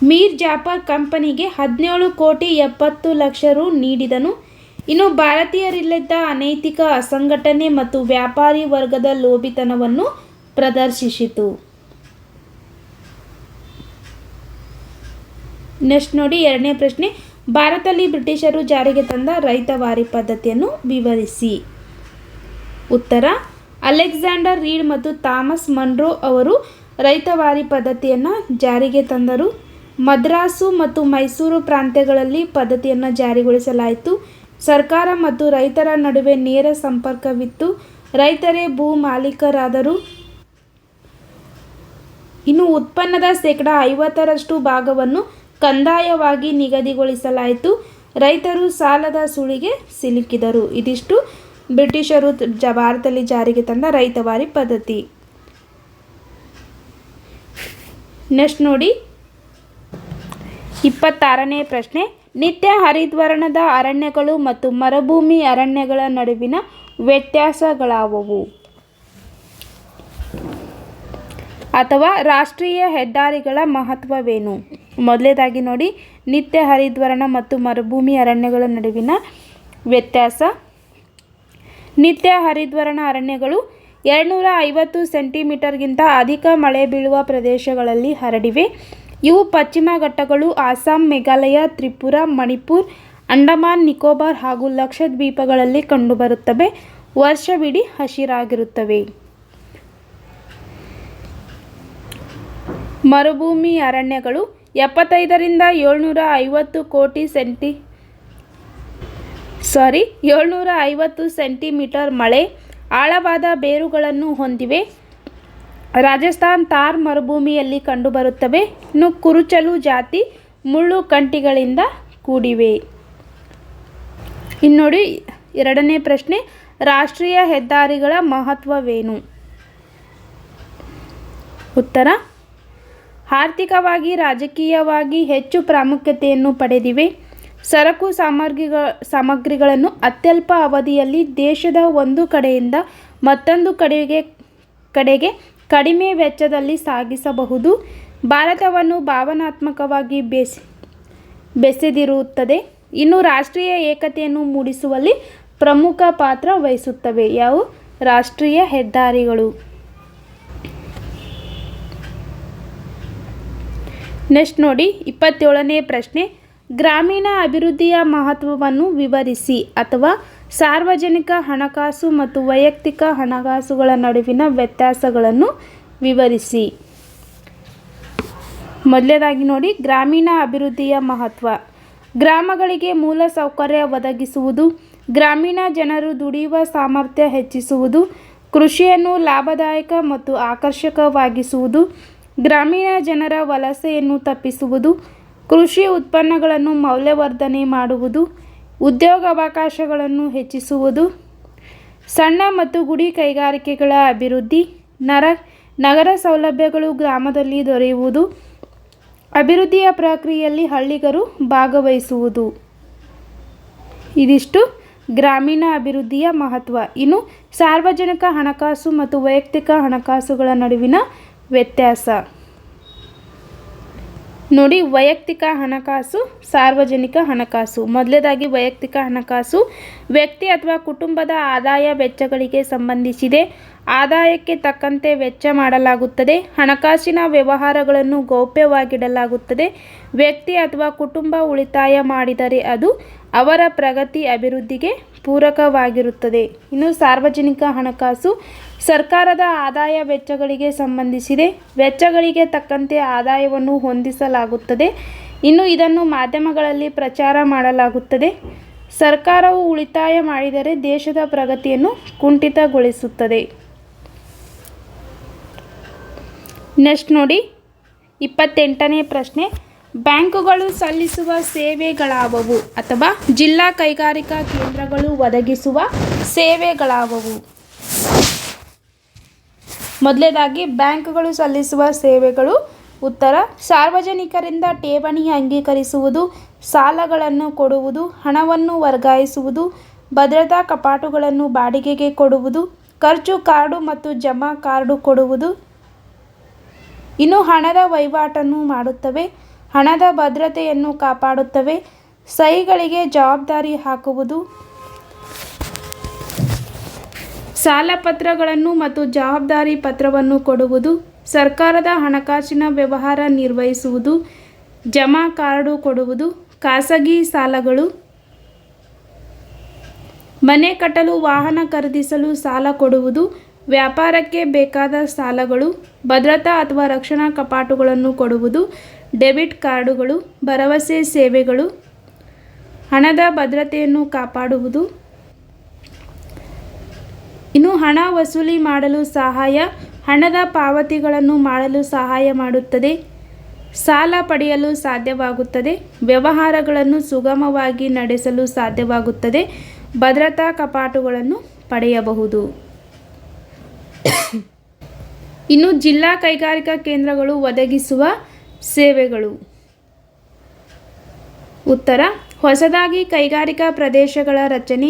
ಮೀರ್ ಜಾಫರ್ ಕಂಪನಿಗೆ 17,70,00,000 ರು ನೀಡಿದನು. ಇನ್ನು ಭಾರತೀಯರಿಲ್ಲದ ಅನೈತಿಕ ಅಸಂಘಟನೆ ಮತ್ತು ವ್ಯಾಪಾರಿ ವರ್ಗದ ಲೋಭಿತನವನ್ನು ಪ್ರದರ್ಶಿಸಿತು. ನೆಕ್ಸ್ಟ್ ನೋಡಿ 2ನೇ ಪ್ರಶ್ನೆ. ಭಾರತದಲ್ಲಿ ಬ್ರಿಟಿಷರು ಜಾರಿಗೆ ತಂದ ರೈತವಾರಿ ಪದ್ಧತಿಯನ್ನು ವಿವರಿಸಿ. ಉತ್ತರ: ಅಲೆಕ್ಸಾಂಡರ್ ರೀಡ್ ಮತ್ತು ಥಾಮಸ್ ಮನ್ರೋ ಅವರು ರೈತವಾರಿ ಪದ್ಧತಿಯನ್ನು ಜಾರಿಗೆ ತಂದರು. ಮದ್ರಾಸು ಮತ್ತು ಮೈಸೂರು ಪ್ರಾಂತ್ಯಗಳಲ್ಲಿ ಪದ್ಧತಿಯನ್ನು ಜಾರಿಗೊಳಿಸಲಾಯಿತು. ಸರ್ಕಾರ ಮತ್ತು ರೈತರ ನಡುವೆ ನೇರ ಸಂಪರ್ಕವಿತ್ತು. ರೈತರೇ ಭೂ ಮಾಲೀಕರಾದರು. ಇನ್ನು ಉತ್ಪನ್ನದ ಶೇಕಡ 50ರಷ್ಟು ಭಾಗವನ್ನು ಕಂದಾಯವಾಗಿ ನಿಗದಿಗೊಳಿಸಲಾಯಿತು. ರೈತರು ಸಾಲದ ಸುಳಿಗೆ ಸಿಲುಕಿದರು. ಇದಿಷ್ಟು ಬ್ರಿಟಿಷರು ಭಾರತದಲ್ಲಿ ಜಾರಿಗೆ ತಂದ ರೈತವಾರಿ ಪದ್ಧತಿ. ನೆಕ್ಸ್ಟ್ ನೋಡಿ 26ನೇ ಪ್ರಶ್ನೆ. ನಿತ್ಯ ಹರಿದ್ವರ್ಣದ ಅರಣ್ಯಗಳು ಮತ್ತು ಮರುಭೂಮಿ ಅರಣ್ಯಗಳ ನಡುವಿನ ವ್ಯತ್ಯಾಸಗಳಾವುವು? ಅಥವಾ ರಾಷ್ಟ್ರೀಯ ಹೆದ್ದಾರಿಗಳ ಮಹತ್ವವೇನು? ಮೊದಲನೇದಾಗಿ ನೋಡಿ, ನಿತ್ಯ ಹರಿದ್ವರ್ಣ ಮತ್ತು ಮರುಭೂಮಿ ಅರಣ್ಯಗಳ ನಡುವಿನ ವ್ಯತ್ಯಾಸ. ನಿತ್ಯ ಹರಿದ್ವರ್ಣ ಅರಣ್ಯಗಳು 250 ಸೆಂಟಿಮೀಟರ್ಗಿಂತ ಅಧಿಕ ಮಳೆ ಬೀಳುವ ಪ್ರದೇಶಗಳಲ್ಲಿ ಹರಡಿವೆ. ಇವು ಪಶ್ಚಿಮ ಘಟ್ಟಗಳು, ಅಸ್ಸಾಂ, ಮೇಘಾಲಯ, ತ್ರಿಪುರ, ಮಣಿಪುರ್, ಅಂಡಮಾನ್ ನಿಕೋಬಾರ್ ಹಾಗೂ ಲಕ್ಷದ್ವೀಪಗಳಲ್ಲಿ ಕಂಡುಬರುತ್ತವೆ. ವರ್ಷವಿಡೀ ಹಸಿರಾಗಿರುತ್ತವೆ. ಮರುಭೂಮಿ ಅರಣ್ಯಗಳು 75ರಿಂದ 750 ಸೆಂಟಿಮೀಟರ್ ಮಳೆ, ಆಳವಾದ ಬೇರುಗಳನ್ನು ಹೊಂದಿವೆ. ರಾಜಸ್ಥಾನ್ ಥಾರ್ ಮರುಭೂಮಿಯಲ್ಲಿ ಕಂಡುಬರುತ್ತವೆ. ಇನ್ನು ಕುರುಚಲು ಜಾತಿ ಮುಳ್ಳು ಕಂಟಿಗಳಿಂದ ಕೂಡಿವೆ. ಇನ್ನು ನೋಡಿ 2ನೇ ಪ್ರಶ್ನೆ. ರಾಷ್ಟ್ರೀಯ ಹೆದ್ದಾರಿಗಳ ಮಹತ್ವವೇನು? ಉತ್ತರ: ಆರ್ಥಿಕವಾಗಿ, ರಾಜಕೀಯವಾಗಿ ಹೆಚ್ಚು ಪ್ರಾಮುಖ್ಯತೆಯನ್ನು ಪಡೆದಿವೆ. ಸರಕು ಸಾಮಗ್ರಿಗಳನ್ನು ಅತ್ಯಲ್ಪ ಅವಧಿಯಲ್ಲಿ ದೇಶದ ಒಂದು ಕಡೆಯಿಂದ ಮತ್ತೊಂದು ಕಡೆಗೆ ಕಡಿಮೆ ವೆಚ್ಚದಲ್ಲಿ ಸಾಗಿಸಬಹುದು. ಭಾರತವನ್ನು ಭಾವನಾತ್ಮಕವಾಗಿ ಬೆಸೆದಿರುತ್ತದೆ. ಇನ್ನು ರಾಷ್ಟ್ರೀಯ ಏಕತೆಯನ್ನು ಮೂಡಿಸುವಲ್ಲಿ ಪ್ರಮುಖ ಪಾತ್ರ ವಹಿಸುತ್ತವೆ. ಯಾವುವು? ರಾಷ್ಟ್ರೀಯ ಹೆದ್ದಾರಿಗಳು. ನೆಕ್ಸ್ಟ್ ನೋಡಿ 27ನೇ ಪ್ರಶ್ನೆ. ಗ್ರಾಮೀಣ ಅಭಿವೃದ್ಧಿಯ ಮಹತ್ವವನ್ನು ವಿವರಿಸಿ. ಅಥವಾ ಸಾರ್ವಜನಿಕ ಹಣಕಾಸು ಮತ್ತು ವೈಯಕ್ತಿಕ ಹಣಕಾಸುಗಳ ನಡುವಿನ ವ್ಯತ್ಯಾಸಗಳನ್ನು ವಿವರಿಸಿ. ಮೊದಲನೇದಾಗಿ ನೋಡಿ, ಗ್ರಾಮೀಣ ಅಭಿವೃದ್ಧಿಯ ಮಹತ್ವ. ಗ್ರಾಮಗಳಿಗೆ ಮೂಲ ಸೌಕರ್ಯ ಒದಗಿಸುವುದು, ಗ್ರಾಮೀಣ ಜನರು ದುಡಿಯುವ ಸಾಮರ್ಥ್ಯ ಹೆಚ್ಚಿಸುವುದು, ಕೃಷಿಯನ್ನು ಲಾಭದಾಯಕ ಮತ್ತು ಆಕರ್ಷಕವಾಗಿಸುವುದು, ಗ್ರಾಮೀಣ ಜನರ ವಲಸೆಯನ್ನು ತಪ್ಪಿಸುವುದು, ಕೃಷಿ ಉತ್ಪನ್ನಗಳನ್ನು ಮೌಲ್ಯವರ್ಧನೆ ಮಾಡುವುದು, ಉದ್ಯೋಗಾವಕಾಶಗಳನ್ನು ಹೆಚ್ಚಿಸುವುದು, ಸಣ್ಣ ಮತ್ತು ಗುಡಿ ಕೈಗಾರಿಕೆಗಳ ಅಭಿವೃದ್ಧಿ, ನಗರ ಸೌಲಭ್ಯಗಳು ಗ್ರಾಮದಲ್ಲಿ ದೊರೆಯುವುದು, ಅಭಿವೃದ್ಧಿಯ ಪ್ರಕ್ರಿಯೆಯಲ್ಲಿ ಹಳ್ಳಿಗರು ಭಾಗವಹಿಸುವುದು. ಇದಿಷ್ಟು ಗ್ರಾಮೀಣ ಅಭಿವೃದ್ಧಿಯ ಮಹತ್ವ. ಇನ್ನು ಸಾರ್ವಜನಿಕ ಹಣಕಾಸು ಮತ್ತು ವೈಯಕ್ತಿಕ ಹಣಕಾಸುಗಳ ನಡುವಿನ ವ್ಯತ್ಯಾಸ ನೋಡಿ. ವೈಯಕ್ತಿಕ ಹಣಕಾಸು, ಸಾರ್ವಜನಿಕ ಹಣಕಾಸು. ಮೊದಲನೇದಾಗಿ ವೈಯಕ್ತಿಕ ಹಣಕಾಸು ವ್ಯಕ್ತಿ ಅಥವಾ ಕುಟುಂಬದ ಆದಾಯ ವೆಚ್ಚಗಳಿಗೆ ಸಂಬಂಧಿಸಿದೆ. ಆದಾಯಕ್ಕೆ ತಕ್ಕಂತೆ ವೆಚ್ಚ ಮಾಡಲಾಗುತ್ತದೆ. ಹಣಕಾಸಿನ ವ್ಯವಹಾರಗಳನ್ನು ಗೌಪ್ಯವಾಗಿಡಲಾಗುತ್ತದೆ. ವ್ಯಕ್ತಿ ಅಥವಾ ಕುಟುಂಬ ಉಳಿತಾಯ ಮಾಡಿದರೆ ಅದು ಅವರ ಪ್ರಗತಿ ಅಭಿವೃದ್ಧಿಗೆ ಪೂರಕವಾಗಿರುತ್ತದೆ. ಇನ್ನು ಸಾರ್ವಜನಿಕ ಹಣಕಾಸು ಸರ್ಕಾರದ ಆದಾಯ ವೆಚ್ಚಗಳಿಗೆ ಸಂಬಂಧಿಸಿದೆ. ವೆಚ್ಚಗಳಿಗೆ ತಕ್ಕಂತೆ ಆದಾಯವನ್ನು ಹೊಂದಿಸಲಾಗುತ್ತದೆ. ಇನ್ನು ಇದನ್ನು ಮಾಧ್ಯಮಗಳಲ್ಲಿ ಪ್ರಚಾರ ಮಾಡಲಾಗುತ್ತದೆ. ಸರ್ಕಾರವು ಉಳಿತಾಯ ಮಾಡಿದರೆ ದೇಶದ ಪ್ರಗತಿಯನ್ನು ಕುಂಠಿತಗೊಳಿಸುತ್ತದೆ. ನೆಕ್ಸ್ಟ್ ನೋಡಿ 28ನೇ ಪ್ರಶ್ನೆ. ಬ್ಯಾಂಕುಗಳು ಸಲ್ಲಿಸುವ ಸೇವೆಗಳಾವುವು? ಅಥವಾ ಜಿಲ್ಲಾ ಕೈಗಾರಿಕಾ ಕೇಂದ್ರಗಳು ಒದಗಿಸುವ ಸೇವೆಗಳಾವುವು? ಮೊದಲನೇದಾಗಿ ಬ್ಯಾಂಕುಗಳು ಸಲ್ಲಿಸುವ ಸೇವೆಗಳು. ಉತ್ತರ: ಸಾರ್ವಜನಿಕರಿಂದ ಠೇವಣಿ ಅಂಗೀಕರಿಸುವುದು, ಸಾಲಗಳನ್ನು ಕೊಡುವುದು, ಹಣವನ್ನು ವರ್ಗಾಯಿಸುವುದು, ಭದ್ರತಾ ಕಪಾಟುಗಳನ್ನು ಬಾಡಿಗೆಗೆ ಕೊಡುವುದು, ಖರ್ಚು ಕಾರ್ಡು ಮತ್ತು ಜಮಾ ಕಾರ್ಡು ಕೊಡುವುದು. ಇನ್ನು ಹಣದ ವಹಿವಾಟನ್ನು ಮಾಡುತ್ತವೆ, ಹಣದ ಭದ್ರತೆಯನ್ನು ಕಾಪಾಡುತ್ತವೆ, ಸಹಿಗಳಿಗೆ ಜವಾಬ್ದಾರಿ ಹಾಕುವುದು, ಸಾಲಪತ್ರಗಳನ್ನು ಮತ್ತು ಜವಾಬ್ದಾರಿ ಪತ್ರವನ್ನು ಕೊಡುವುದು, ಸರ್ಕಾರದ ಹಣಕಾಸಿನ ವ್ಯವಹಾರ ನಿರ್ವಹಿಸುವುದು, ಜಮಾ ಕಾರ್ಡು ಕೊಡುವುದು, ಖಾಸಗಿ ಸಾಲಗಳು, ಮನೆ ಕಟ್ಟಲು, ವಾಹನ ಖರೀದಿಸಲು ಸಾಲ ಕೊಡುವುದು, ವ್ಯಾಪಾರಕ್ಕೆ ಬೇಕಾದ ಸಾಲಗಳು, ಭದ್ರತಾ ಅಥವಾ ರಕ್ಷಣಾ ಕಪಾಟುಗಳನ್ನು ಕೊಡುವುದು, ಡೆಬಿಟ್ ಕಾರ್ಡುಗಳು, ಭರವಸೆ ಸೇವೆಗಳು, ಹಣದ ಭದ್ರತೆಯನ್ನು ಕಾಪಾಡುವುದು, ಇನ್ನು ಹಣ ವಸೂಲಿ ಮಾಡಲು ಸಹಾಯ, ಹಣದ ಪಾವತಿಗಳನ್ನು ಮಾಡಲು ಸಹಾಯ ಮಾಡುತ್ತದೆ, ಸಾಲ ಪಡೆಯಲು ಸಾಧ್ಯವಾಗುತ್ತದೆ, ವ್ಯವಹಾರಗಳನ್ನು ಸುಗಮವಾಗಿ ನಡೆಸಲು ಸಾಧ್ಯವಾಗುತ್ತದೆ, ಭದ್ರತಾ ಕಪಾಟುಗಳನ್ನು ಪಡೆಯಬಹುದು. ಇನ್ನು ಜಿಲ್ಲಾ ಕೈಗಾರಿಕಾ ಕೇಂದ್ರಗಳು ಒದಗಿಸುವ ಸೇವೆಗಳು. ಉತ್ತರ: ಹೊಸದಾಗಿ ಕೈಗಾರಿಕಾ ಪ್ರದೇಶಗಳ ರಚನೆ,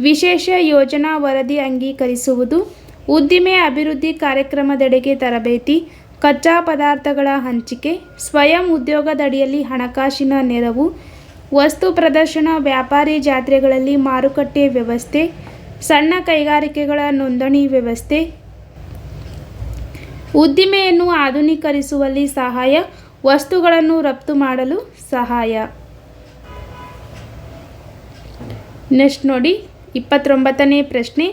ವಿಶೇಷ ಯೋಜನಾ ವರದಿ ಅಂಗೀಕರಿಸುವುದು, ಉದ್ದಿಮೆ ಅಭಿವೃದ್ಧಿ ಕಾರ್ಯಕ್ರಮದೆಡೆಗೆ ತರಬೇತಿ, ಕಚ್ಚಾ ಪದಾರ್ಥಗಳ ಹಂಚಿಕೆ, ಸ್ವಯಂ ಉದ್ಯೋಗದಡಿಯಲ್ಲಿ ಹಣಕಾಸಿನ ನೆರವು, ವಸ್ತು ಪ್ರದರ್ಶನ, ವ್ಯಾಪಾರಿ ಜಾತ್ರೆಗಳಲ್ಲಿ ಮಾರುಕಟ್ಟೆ ವ್ಯವಸ್ಥೆ, ಸಣ್ಣ ಕೈಗಾರಿಕೆಗಳ ನೋಂದಣಿ ವ್ಯವಸ್ಥೆ, ಉದ್ದಿಮೆಯನ್ನು ಆಧುನೀಕರಿಸುವಲ್ಲಿ ಸಹಾಯ, ವಸ್ತುಗಳನ್ನು ರಫ್ತು ಮಾಡಲು ಸಹಾಯ. ನೆಕ್ಸ್ಟ್ ನೋಡಿ 29ನೇ ಪ್ರಶ್ನೆ.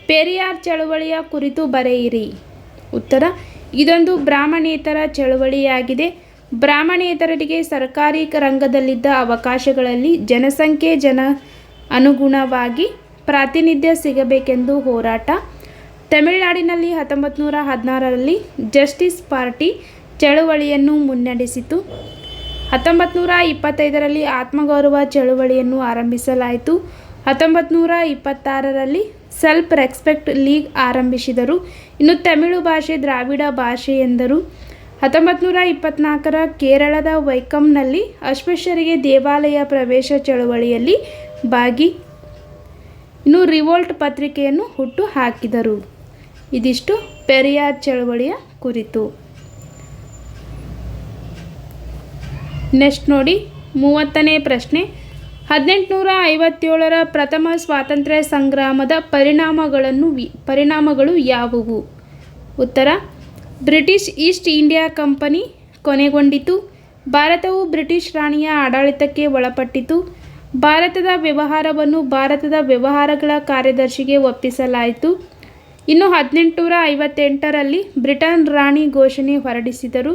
ಪೆರಿಯಾರ್ ಚಳವಳಿಯ ಕುರಿತು ಬರೆಯಿರಿ. ಉತ್ತರ: ಇದೊಂದು ಬ್ರಾಹ್ಮಣೇತರ ಚಳವಳಿಯಾಗಿದೆ. ಬ್ರಾಹ್ಮಣೇತರರಿಗೆ ಸರ್ಕಾರಿ ರಂಗದಲ್ಲಿದ್ದ ಅವಕಾಶಗಳಲ್ಲಿ ಜನಸಂಖ್ಯೆ ಅನುಗುಣವಾಗಿ ಪ್ರಾತಿನಿಧ್ಯ ಸಿಗಬೇಕೆಂದು ಹೋರಾಟ. ತಮಿಳುನಾಡಿನಲ್ಲಿ 1916ರಲ್ಲಿ ಜಸ್ಟಿಸ್ ಪಾರ್ಟಿ ಚಳವಳಿಯನ್ನು ಮುನ್ನಡೆಸಿತು. 1925ರಲ್ಲಿ ಆತ್ಮಗೌರವ ಚಳವಳಿಯನ್ನು ಆರಂಭಿಸಲಾಯಿತು. 1926ರಲ್ಲಿ ಸೆಲ್ಫ್ ರೆಸ್ಪೆಕ್ಟ್ ಲೀಗ್ ಆರಂಭಿಸಿದರು. ಇನ್ನು ತಮಿಳು ಭಾಷೆ ದ್ರಾವಿಡ ಭಾಷೆ ಎಂದರು. 1924ರ ಕೇರಳದ ವೈಕಂನಲ್ಲಿ ಅಸ್ಪೃಶ್ಯರಿಗೆ ದೇವಾಲಯ ಪ್ರವೇಶ ಚಳವಳಿಯಲ್ಲಿ ಭಾಗಿ. ಇನ್ನು ರಿವೋಲ್ಟ್ ಪತ್ರಿಕೆಯನ್ನು ಹುಟ್ಟು ಹಾಕಿದರು. ಇದಿಷ್ಟು ಪೆರಿಯಾರ್ ಚಳವಳಿಯ ಕುರಿತು. ನೆಕ್ಸ್ಟ್ ನೋಡಿ 30ನೇ ಪ್ರಶ್ನೆ. 1857ರ ಪ್ರಥಮ ಸ್ವಾತಂತ್ರ್ಯ ಸಂಗ್ರಾಮದ ಪರಿಣಾಮಗಳು ಯಾವುವು? ಉತ್ತರ: ಬ್ರಿಟಿಷ್ ಈಸ್ಟ್ ಇಂಡಿಯಾ ಕಂಪನಿ ಕೊನೆಗೊಂಡಿತು. ಭಾರತವು ಬ್ರಿಟಿಷ್ ರಾಣಿಯ ಆಡಳಿತಕ್ಕೆ ಒಳಪಟ್ಟಿತು. ಭಾರತದ ವ್ಯವಹಾರವನ್ನು ಭಾರತದ ವ್ಯವಹಾರಗಳ ಕಾರ್ಯದರ್ಶಿಗೆ ಒಪ್ಪಿಸಲಾಯಿತು. ಇನ್ನು 1858ರಲ್ಲಿ ಬ್ರಿಟನ್ ರಾಣಿ ಘೋಷಣೆ ಹೊರಡಿಸಿದರು.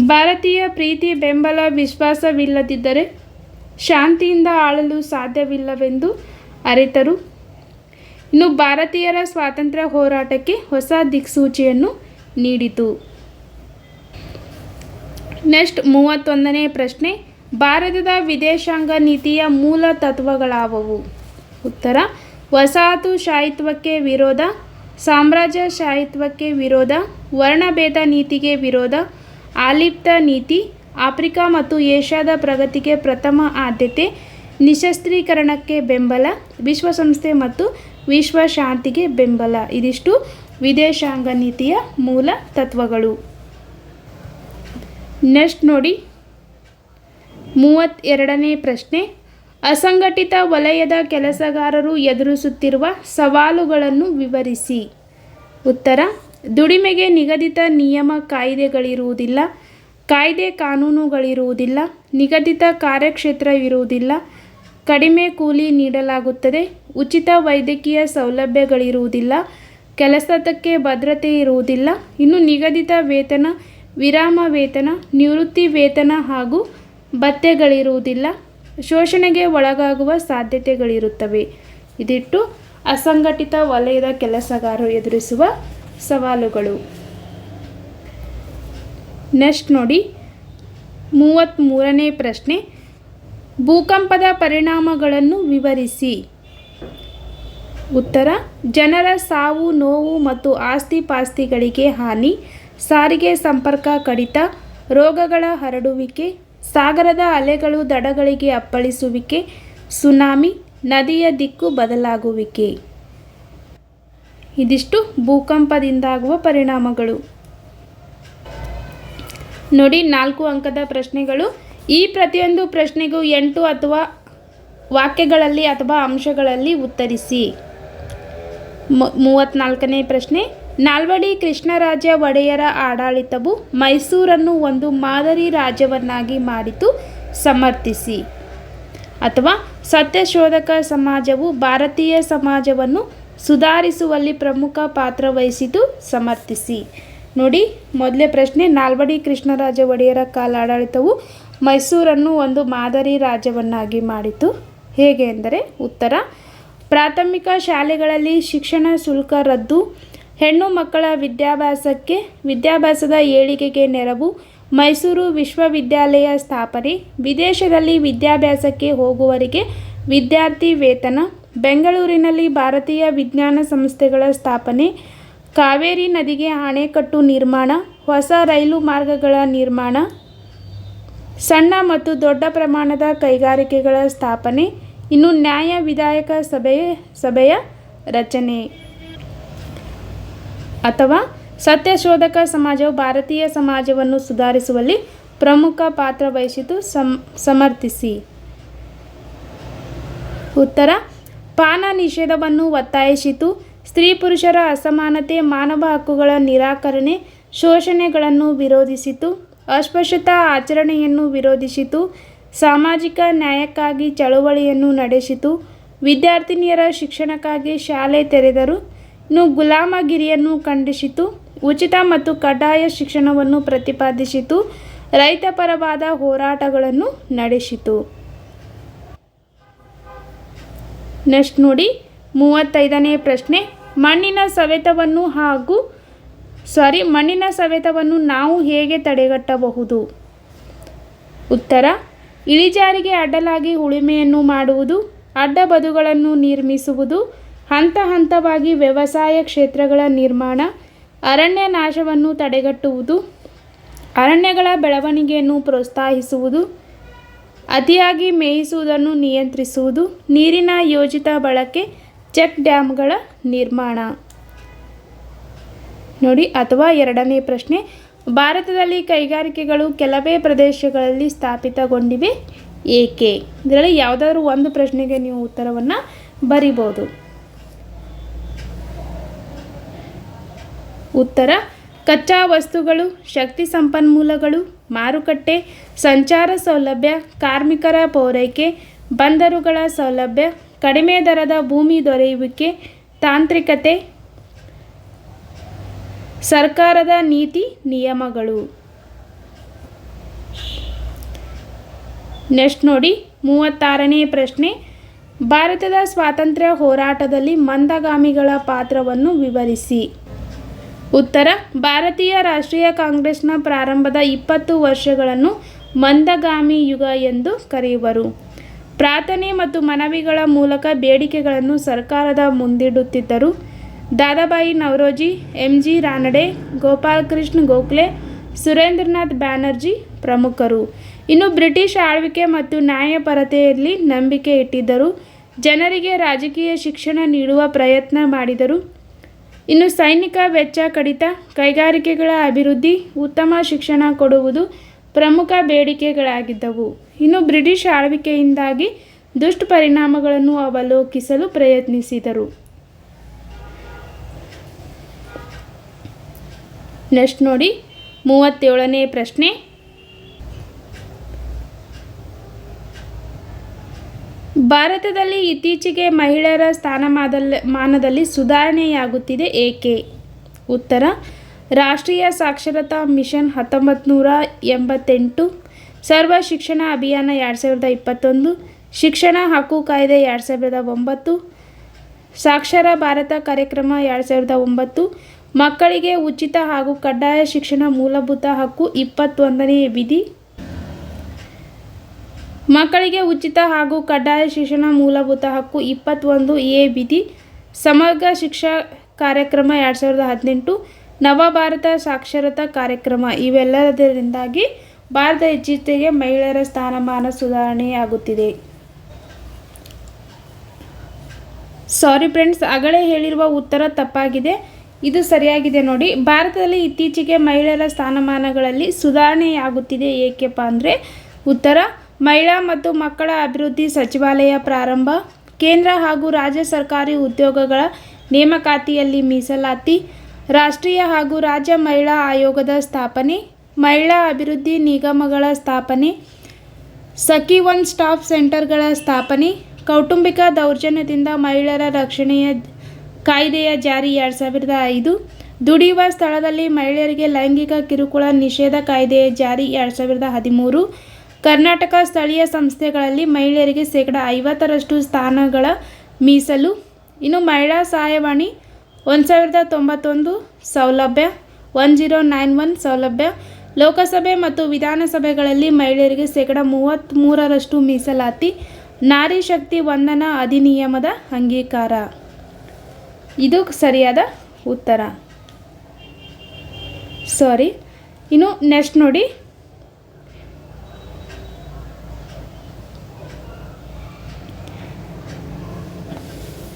ಭಾರತೀಯ ಪ್ರೀತಿ ಬೆಂಬಲ ವಿಶ್ವಾಸವಿಲ್ಲದಿದ್ದರೆ ಶಾಂತಿಯಿಂದ ಆಳಲು ಸಾಧ್ಯವಿಲ್ಲವೆಂದು ಅರಿತರು. ಇನ್ನು ಭಾರತೀಯರ ಸ್ವಾತಂತ್ರ್ಯ ಹೋರಾಟಕ್ಕೆ ಹೊಸ ದಿಕ್ಸೂಚಿಯನ್ನು ನೀಡಿತು. ನೆಕ್ಸ್ಟ್ 31ನೇ ಪ್ರಶ್ನೆ. ಭಾರತದ ವಿದೇಶಾಂಗ ನೀತಿಯ ಮೂಲ ತತ್ವಗಳಾವುವು? ಉತ್ತರ: ವಸಾಹತುಶಾಹಿತ್ವಕ್ಕೆ ವಿರೋಧ, ಸಾಮ್ರಾಜ್ಯಶಾಹಿತ್ವಕ್ಕೆ ವಿರೋಧ, ವರ್ಣಭೇದ ನೀತಿಗೆ ವಿರೋಧ, ಆಲಿಪ್ತ ನೀತಿ, ಆಫ್ರಿಕಾ ಮತ್ತು ಏಷ್ಯಾದ ಪ್ರಗತಿಗೆ ಪ್ರಥಮ ಆದ್ಯತೆ, ನಿಶಸ್ತ್ರೀಕರಣಕ್ಕೆ ಬೆಂಬಲ, ವಿಶ್ವಸಂಸ್ಥೆ ಮತ್ತು ವಿಶ್ವ ಶಾಂತಿಗೆ ಬೆಂಬಲ. ಇದಿಷ್ಟು ವಿದೇಶಾಂಗ ನೀತಿಯ ಮೂಲ ತತ್ವಗಳು. ನೆಕ್ಸ್ಟ್ ನೋಡಿ 32ನೇ ಪ್ರಶ್ನೆ. ಅಸಂಘಟಿತ ವಲಯದ ಕೆಲಸಗಾರರು ಎದುರಿಸುತ್ತಿರುವ ಸವಾಲುಗಳನ್ನು ವಿವರಿಸಿ. ಉತ್ತರ: ದುಡಿಮೆಗೆ ನಿಗದಿತ ನಿಯಮ ಕಾಯ್ದೆಗಳಿರುವುದಿಲ್ಲ, ಕಾಯ್ದೆ ಕಾನೂನುಗಳಿರುವುದಿಲ್ಲ, ನಿಗದಿತ ಕಾರ್ಯಕ್ಷೇತ್ರವಿರುವುದಿಲ್ಲ, ಕಡಿಮೆ ಕೂಲಿ ನೀಡಲಾಗುತ್ತದೆ, ಉಚಿತ ವೈದ್ಯಕೀಯ ಸೌಲಭ್ಯಗಳಿರುವುದಿಲ್ಲ, ಕೆಲಸಕ್ಕೆ ಭದ್ರತೆ ಇರುವುದಿಲ್ಲ, ಇನ್ನು ನಿಗದಿತ ವೇತನ, ವಿರಾಮ ವೇತನ, ನಿವೃತ್ತಿ ವೇತನ ಹಾಗೂ ಭತ್ಯೆಗಳಿರುವುದಿಲ್ಲ, ಶೋಷಣೆಗೆ ಒಳಗಾಗುವ ಸಾಧ್ಯತೆಗಳಿರುತ್ತವೆ. ಇದಿಟ್ಟು ಅಸಂಘಟಿತ ವಲಯದ ಕೆಲಸಗಾರರು ಎದುರಿಸುವ ಸವಾಲುಗಳು. ನೆಕ್ಸ್ಟ್ ನೋಡಿ 33ನೇ ಪ್ರಶ್ನೆ. ಭೂಕಂಪದ ಪರಿಣಾಮಗಳನ್ನು ವಿವರಿಸಿ. ಉತ್ತರ: ಜನರ ಸಾವು ನೋವು ಮತ್ತು ಆಸ್ತಿ ಪಾಸ್ತಿಗಳಿಗೆ ಹಾನಿ, ಸಾರಿಗೆ ಸಂಪರ್ಕ ಕಡಿತ, ರೋಗಗಳ ಹರಡುವಿಕೆ, ಸಾಗರದ ಅಲೆಗಳು ದಡಗಳಿಗೆ ಅಪ್ಪಳಿಸುವಿಕೆ, ಸುನಾಮಿ, ನದಿಯ ದಿಕ್ಕು ಬದಲಾಗುವಿಕೆ. ಇದಿಷ್ಟು ಭೂಕಂಪದಿಂದಾಗುವ ಪರಿಣಾಮಗಳು. ನೋಡಿ 4 ಅಂಕದ ಪ್ರಶ್ನೆಗಳು. ಈ ಪ್ರತಿಯೊಂದು ಪ್ರಶ್ನೆಗೂ 8 ಅಥವಾ ವಾಕ್ಯಗಳಲ್ಲಿ ಅಥವಾ ಅಂಶಗಳಲ್ಲಿ ಉತ್ತರಿಸಿ. 34ನೇ ಪ್ರಶ್ನೆ. ನಾಲ್ವಡಿ ಕೃಷ್ಣರಾಜ ಒಡೆಯರ ಆಡಳಿತವು ಮೈಸೂರನ್ನು ಒಂದು ಮಾದರಿ ರಾಜ್ಯವನ್ನಾಗಿ ಮಾಡಿತು, ಸಮರ್ಥಿಸಿ. ಅಥವಾ ಸತ್ಯಶೋಧಕ ಸಮಾಜವು ಭಾರತೀಯ ಸಮಾಜವನ್ನು ಸುಧಾರಿಸುವಲ್ಲಿ ಪ್ರಮುಖ ಪಾತ್ರ ವಹಿಸಿತು, ಸಮರ್ಥಿಸಿ. ನೋಡಿ, ಮೊದಲೇ ಪ್ರಶ್ನೆ, ನಾಲ್ವಡಿ ಕೃಷ್ಣರಾಜ ಒಡೆಯರ ಕಾಲಾಡಳಿತವು ಮೈಸೂರನ್ನು ಒಂದು ಮಾದರಿ ರಾಜ್ಯವನ್ನಾಗಿ ಮಾಡಿತು. ಹೇಗೆ ಎಂದರೆ, ಉತ್ತರ, ಪ್ರಾಥಮಿಕ ಶಾಲೆಗಳಲ್ಲಿ ಶಿಕ್ಷಣ ಶುಲ್ಕ ರದ್ದು, ಹೆಣ್ಣು ಮಕ್ಕಳ ವಿದ್ಯಾಭ್ಯಾಸದ ಏಳಿಗೆಗೆ ನೆರವು, ಮೈಸೂರು ವಿಶ್ವವಿದ್ಯಾಲಯ ಸ್ಥಾಪನೆ, ವಿದೇಶದಲ್ಲಿ ವಿದ್ಯಾಭ್ಯಾಸಕ್ಕೆ ಹೋಗುವವರಿಗೆ ವಿದ್ಯಾರ್ಥಿ ವೇತನ, ಬೆಂಗಳೂರಿನಲ್ಲಿ ಭಾರತೀಯ ವಿಜ್ಞಾನ ಸಂಸ್ಥೆಗಳ ಸ್ಥಾಪನೆ, ಕಾವೇರಿ ನದಿಗೆ ಅಣೆಕಟ್ಟು ನಿರ್ಮಾಣ, ಹೊಸ ರೈಲು ಮಾರ್ಗಗಳ ನಿರ್ಮಾಣ, ಸಣ್ಣ ಮತ್ತು ದೊಡ್ಡ ಪ್ರಮಾಣದ ಕೈಗಾರಿಕೆಗಳ ಸ್ಥಾಪನೆ, ಇನ್ನು ನ್ಯಾಯ ವಿಧಾಯಕ ಸಭೆಯ ರಚನೆ. ಅಥವಾ ಸತ್ಯಶೋಧಕ ಸಮಾಜವು ಭಾರತೀಯ ಸಮಾಜವನ್ನು ಸುಧಾರಿಸುವಲ್ಲಿ ಪ್ರಮುಖ ಪಾತ್ರ ವಹಿಸಿತು. ಸಮರ್ಥಿಸಿ. ಉತ್ತರ, ಪಾನ ನಿಷೇಧವನ್ನು ಒತ್ತಾಯಿಸಿತು. ಸ್ತ್ರೀ ಪುರುಷರ ಅಸಮಾನತೆ, ಮಾನವ ಹಕ್ಕುಗಳ ನಿರಾಕರಣೆ, ಶೋಷಣೆಗಳನ್ನು ವಿರೋಧಿಸಿತು. ಅಸ್ಪೃಶ್ಯತಾ ಆಚರಣೆಯನ್ನು ವಿರೋಧಿಸಿತು. ಸಾಮಾಜಿಕ ನ್ಯಾಯಕ್ಕಾಗಿ ಚಳುವಳಿಯನ್ನು ನಡೆಸಿತು. ವಿದ್ಯಾರ್ಥಿನಿಯರ ಶಿಕ್ಷಣಕ್ಕಾಗಿ ಶಾಲೆ ತೆರೆದರು. ಇನ್ನು ಗುಲಾಮಗಿರಿಯನ್ನು ಖಂಡಿಸಿತು. ಉಚಿತ ಮತ್ತು ಕಡ್ಡಾಯ ಶಿಕ್ಷಣವನ್ನು ಪ್ರತಿಪಾದಿಸಿತು. ರೈತ ಪರವಾದ ಹೋರಾಟಗಳನ್ನು ನಡೆಸಿತು. ನೆಕ್ಸ್ಟ್ ನೋಡಿ, 35ನೇ ಪ್ರಶ್ನೆ, ಮಣ್ಣಿನ ಸವೆತವನ್ನು ನಾವು ಹೇಗೆ ತಡೆಗಟ್ಟಬಹುದು? ಉತ್ತರ, ಇಳಿಜಾರಿಗೆ ಅಡ್ಡಲಾಗಿ ಉಳುಮೆಯನ್ನು ಮಾಡುವುದು, ಅಡ್ಡ ಬದುಗಳನ್ನು ನಿರ್ಮಿಸುವುದು, ಹಂತ ಹಂತವಾಗಿ ವ್ಯವಸಾಯ ಕ್ಷೇತ್ರಗಳ ನಿರ್ಮಾಣ, ಅರಣ್ಯ ನಾಶವನ್ನು ತಡೆಗಟ್ಟುವುದು, ಅರಣ್ಯಗಳ ಬೆಳವಣಿಗೆಯನ್ನು ಪ್ರೋತ್ಸಾಹಿಸುವುದು, ಅತಿಯಾಗಿ ಮೇಯಿಸುವುದನ್ನು ನಿಯಂತ್ರಿಸುವುದು, ನೀರಿನ ಯೋಜಿತ ಬಳಕೆ, ಚೆಕ್ ಡ್ಯಾಮ್ಗಳ ನಿರ್ಮಾಣ. ನೋಡಿ, ಅಥವಾ 2ನೇ ಪ್ರಶ್ನೆ, ಭಾರತದಲ್ಲಿ ಕೈಗಾರಿಕೆಗಳು ಕೆಲವೇ ಪ್ರದೇಶಗಳಲ್ಲಿ ಸ್ಥಾಪಿತಗೊಂಡಿವೆ, ಏಕೆ? ಇದರಲ್ಲಿ ಯಾವುದಾದ್ರೂ ಒಂದು ಪ್ರಶ್ನೆಗೆ ನೀವು ಉತ್ತರವನ್ನು ಬರಿಬೋದು. ಉತ್ತರ, ಕಚ್ಚಾ ವಸ್ತುಗಳು, ಶಕ್ತಿ ಸಂಪನ್ಮೂಲಗಳು, ಮಾರುಕಟ್ಟೆ, ಸಂಚಾರ ಸೌಲಭ್ಯ, ಕಾರ್ಮಿಕರ ಪೂರೈಕೆ, ಬಂದರುಗಳ ಸೌಲಭ್ಯ, ಕಡಿಮೆ ದರದ ಭೂಮಿ ದೊರೆಯುವಿಕೆ, ತಾಂತ್ರಿಕತೆ, ಸರ್ಕಾರದ ನೀತಿ ನಿಯಮಗಳು. ನೆಕ್ಸ್ಟ್ ನೋಡಿ, 36ನೇ ಪ್ರಶ್ನೆ, ಭಾರತದ ಸ್ವಾತಂತ್ರ್ಯ ಹೋರಾಟದಲ್ಲಿ ಮಂದಗಾಮಿಗಳ ಪಾತ್ರವನ್ನು ವಿವರಿಸಿ. ಉತ್ತರ, ಭಾರತೀಯ ರಾಷ್ಟ್ರೀಯ ಕಾಂಗ್ರೆಸ್ನ ಪ್ರಾರಂಭದ 20 ವರ್ಷಗಳನ್ನು ಮಂದಗಾಮಿ ಯುಗ ಎಂದು ಕರೆಯುವರು. ಪ್ರಾರ್ಥನೆ ಮತ್ತು ಮನವಿಗಳ ಮೂಲಕ ಬೇಡಿಕೆಗಳನ್ನು ಸರ್ಕಾರದ ಮುಂದಿಡುತ್ತಿದ್ದರು. ದಾದಾಬಾಯಿ ನವರೋಜಿ, MG ರಾನಡೆ, ಗೋಪಾಲಕೃಷ್ಣ ಗೋಖಲೆ, ಸುರೇಂದ್ರನಾಥ್ ಬ್ಯಾನರ್ಜಿ ಪ್ರಮುಖರು. ಇನ್ನು ಬ್ರಿಟಿಷ್ ಆಳ್ವಿಕೆ ಮತ್ತು ನ್ಯಾಯಪರತೆಯಲ್ಲಿ ನಂಬಿಕೆ ಇಟ್ಟಿದ್ದರು. ಜನರಿಗೆ ರಾಜಕೀಯ ಶಿಕ್ಷಣ ನೀಡುವ ಪ್ರಯತ್ನ ಮಾಡಿದರು. ಇನ್ನು ಸೈನಿಕ ವೆಚ್ಚ ಕಡಿತ, ಕೈಗಾರಿಕೆಗಳ ಅಭಿವೃದ್ಧಿ, ಉತ್ತಮ ಶಿಕ್ಷಣ ಕೊಡುವುದು ಪ್ರಮುಖ ಬೇಡಿಕೆಗಳಾಗಿದ್ದವು. ಇನ್ನು ಬ್ರಿಟಿಷ್ ಆಳ್ವಿಕೆಯಿಂದಾಗಿ ದುಷ್ಪರಿಣಾಮಗಳನ್ನು ಅವಲೋಕಿಸಲು ಪ್ರಯತ್ನಿಸಿದರು. ನೆಕ್ಸ್ಟ್ ನೋಡಿ, 37ನೇ ಪ್ರಶ್ನೆ, ಭಾರತದಲ್ಲಿ ಇತ್ತೀಚೆಗೆ ಮಹಿಳೆಯರ ಸ್ಥಾನಮಾನದಲ್ಲಿ ಸುಧಾರಣೆಯಾಗುತ್ತಿದೆ, ಏಕೆ? ಉತ್ತರ, ರಾಷ್ಟ್ರೀಯ ಸಾಕ್ಷರತಾ ಮಿಷನ್ 1988, ಸರ್ವ ಶಿಕ್ಷಣ ಅಭಿಯಾನ 2021, ಶಿಕ್ಷಣ ಹಕ್ಕು ಕಾಯ್ದೆ 2009, ಸಾಕ್ಷರ ಭಾರತ ಕಾರ್ಯಕ್ರಮ 2009, ಮಕ್ಕಳಿಗೆ ಉಚಿತ ಹಾಗೂ ಕಡ್ಡಾಯ ಶಿಕ್ಷಣ ಮೂಲಭೂತ ಹಕ್ಕು 21ನೇ ವಿಧಿ, ಮಕ್ಕಳಿಗೆ ಉಚಿತ ಹಾಗೂ ಕಡ್ಡಾಯ ಶಿಕ್ಷಣ ಮೂಲಭೂತ ಹಕ್ಕು 21A ವಿಧಿ, ಸಮಗ್ರ ಶಿಕ್ಷಾ ಕಾರ್ಯಕ್ರಮ 2018, ನವಭಾರತ ಸಾಕ್ಷರತಾ ಕಾರ್ಯಕ್ರಮ. ಇವೆಲ್ಲದರಿಂದಾಗಿ ಭಾರತ ಇತ್ತೀಚೆಗೆ ಮಹಿಳೆಯರ ಸ್ಥಾನಮಾನ ಸುಧಾರಣೆಯಾಗುತ್ತಿದೆ. ಸಾರಿ ಫ್ರೆಂಡ್ಸ್, ಆಗಲೇ ಹೇಳಿರುವ ಉತ್ತರ ತಪ್ಪಾಗಿದೆ. ಇದು ಸರಿಯಾಗಿದೆ ನೋಡಿ. ಭಾರತದಲ್ಲಿ ಇತ್ತೀಚೆಗೆ ಮಹಿಳೆಯರ ಸ್ಥಾನಮಾನಗಳಲ್ಲಿ ಸುಧಾರಣೆಯಾಗುತ್ತಿದೆ, ಏಕೆಪ್ಪ ಅಂದರೆ ಉತ್ತರ, ಮಹಿಳಾ ಮತ್ತು ಮಕ್ಕಳ ಅಭಿವೃದ್ಧಿ ಸಚಿವಾಲಯ ಪ್ರಾರಂಭ, ಕೇಂದ್ರ ಹಾಗೂ ರಾಜ್ಯ ಸರ್ಕಾರಿ ಉದ್ಯೋಗಗಳ ನೇಮಕಾತಿಯಲ್ಲಿ ಮೀಸಲಾತಿ, ರಾಷ್ಟ್ರೀಯ ಹಾಗೂ ರಾಜ್ಯ ಮಹಿಳಾ ಆಯೋಗದ ಸ್ಥಾಪನೆ, ಮಹಿಳಾ ಅಭಿವೃದ್ಧಿ ನಿಗಮಗಳ ಸ್ಥಾಪನೆ, ಸಖಿ ಒನ್ ಸ್ಟಾಪ್ ಸೆಂಟರ್ಗಳ ಸ್ಥಾಪನೆ, ಕೌಟುಂಬಿಕ ದೌರ್ಜನ್ಯದಿಂದ ಮಹಿಳೆಯರ ರಕ್ಷಣೆಯ ಕಾಯ್ದೆಯ ಜಾರಿ 2005, ದುಡಿಯುವ ಸ್ಥಳದಲ್ಲಿ ಮಹಿಳೆಯರಿಗೆ ಲೈಂಗಿಕ ಕಿರುಕುಳ ನಿಷೇಧ ಕಾಯ್ದೆ ಜಾರಿ 2013. ಕರ್ನಾಟಕ ಸ್ಥಳೀಯ ಸಂಸ್ಥೆಗಳಲ್ಲಿ ಮಹಿಳೆಯರಿಗೆ 50% ಸ್ಥಾನಗಳ ಮೀಸಲು. ಇನ್ನು ಮಹಿಳಾ ಸಹಾಯವಾಣಿ 1091 ಸೌಲಭ್ಯ, 1091 ಸೌಲಭ್ಯ. ಲೋಕಸಭೆ ಮತ್ತು ವಿಧಾನಸಭೆಗಳಲ್ಲಿ ಮಹಿಳೆಯರಿಗೆ 33% ಮೀಸಲಾತಿ. ನಾರಿ ಶಕ್ತಿ ವಂದನಾ ಅಧಿನಿಯಮದ ಅಂಗೀಕಾರ. ಇದು ಸರಿಯಾದ ಉತ್ತರ. ಇನ್ನು ನೆಕ್ಸ್ಟ್ ನೋಡಿ,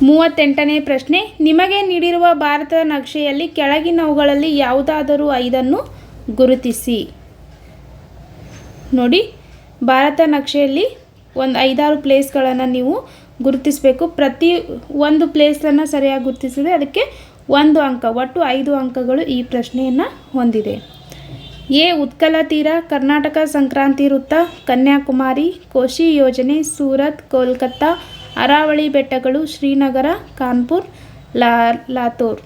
ಮೂವತ್ತೆಂಟನೇ ಪ್ರಶ್ನೆ. ನಿಮಗೆ ನೀಡಿರುವ ಭಾರತದ ನಕ್ಷೆಯಲ್ಲಿ ಕೆಳಗಿನವುಗಳಲ್ಲಿ ಯಾವುದಾದರೂ 5 ಗುರುತಿಸಿ. ನೋಡಿ, ಭಾರತ ನಕ್ಷೆಯಲ್ಲಿ ಒಂದು 5-6 ಪ್ಲೇಸ್ಗಳನ್ನು ನೀವು ಗುರುತಿಸಬೇಕು. ಪ್ರತಿ ಒಂದು ಪ್ಲೇಸನ್ನು ಸರಿಯಾಗಿ ಗುರುತಿಸಿದರೆ ಅದಕ್ಕೆ 1 ಅಂಕ, ಒಟ್ಟು 5 ಅಂಕಗಳು ಈ ಪ್ರಶ್ನೆಯನ್ನು ಹೊಂದಿದೆ. ಎ. ಉತ್ಕಲ ತೀರ, ಕರ್ನಾಟಕ ಸಂಕ್ರಾಂತಿ ವೃತ್ತ, ಕನ್ಯಾಕುಮಾರಿ, ಕೋಶಿ ಯೋಜನೆ, ಸೂರತ್, ಕೋಲ್ಕತ್ತಾ, ಅರಾವಳಿ ಬೆಟ್ಟಗಳು, ಶ್ರೀನಗರ, ಕಾನ್ಪುರ್, ಲಾತೂರ್.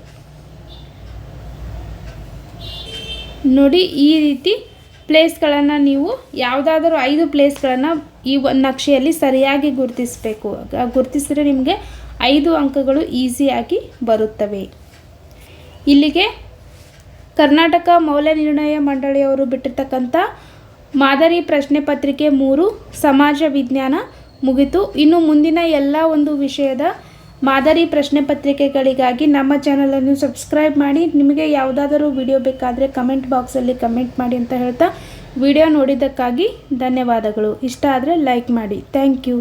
ನೋಡಿ, ಈ ರೀತಿ ಪ್ಲೇಸ್ಗಳನ್ನು ನೀವು ಯಾವುದಾದರೂ 5 ಪ್ಲೇಸ್ಗಳನ್ನು ಈ ನಕ್ಷೆಯಲ್ಲಿ ಸರಿಯಾಗಿ ಗುರುತಿಸಬೇಕು. ಗುರುತಿಸಿದರೆ ನಿಮಗೆ 5 ಅಂಕಗಳು ಈಸಿಯಾಗಿ ಬರುತ್ತವೆ. ಇಲ್ಲಿಗೆ ಕರ್ನಾಟಕ ಮೌಲ್ಯ ನಿರ್ಣಯ ಮಂಡಳಿಯವರು ಬಿಟ್ಟಿರ್ತಕ್ಕಂಥ ಮಾದರಿ ಪ್ರಶ್ನೆ ಪತ್ರಿಕೆ 3 ಸಮಾಜ ವಿಜ್ಞಾನ ಮುಗಿತು. ಇನ್ನು ಮುಂದಿನ ಎಲ್ಲ ಒಂದು ವಿಷಯದ ಮಾದರಿ ಪ್ರಶ್ನೆ ಪತ್ರಿಕೆಗಳಿಗಾಗಿ ನಮ್ಮ ಚಾನಲನ್ನು ಸಬ್ಸ್ಕ್ರೈಬ್ ಮಾಡಿ. ನಿಮಗೆ ಯಾವುದಾದರೂ ವಿಡಿಯೋ ಬೇಕಾದರೆ ಕಮೆಂಟ್ ಬಾಕ್ಸಲ್ಲಿ ಕಮೆಂಟ್ ಮಾಡಿ ಅಂತ ಹೇಳ್ತಾ, ವಿಡಿಯೋ ನೋಡಿದ್ದಕ್ಕಾಗಿ ಧನ್ಯವಾದಗಳು. ಇಷ್ಟ ಆದರೆ ಲೈಕ್ ಮಾಡಿ. Thank you.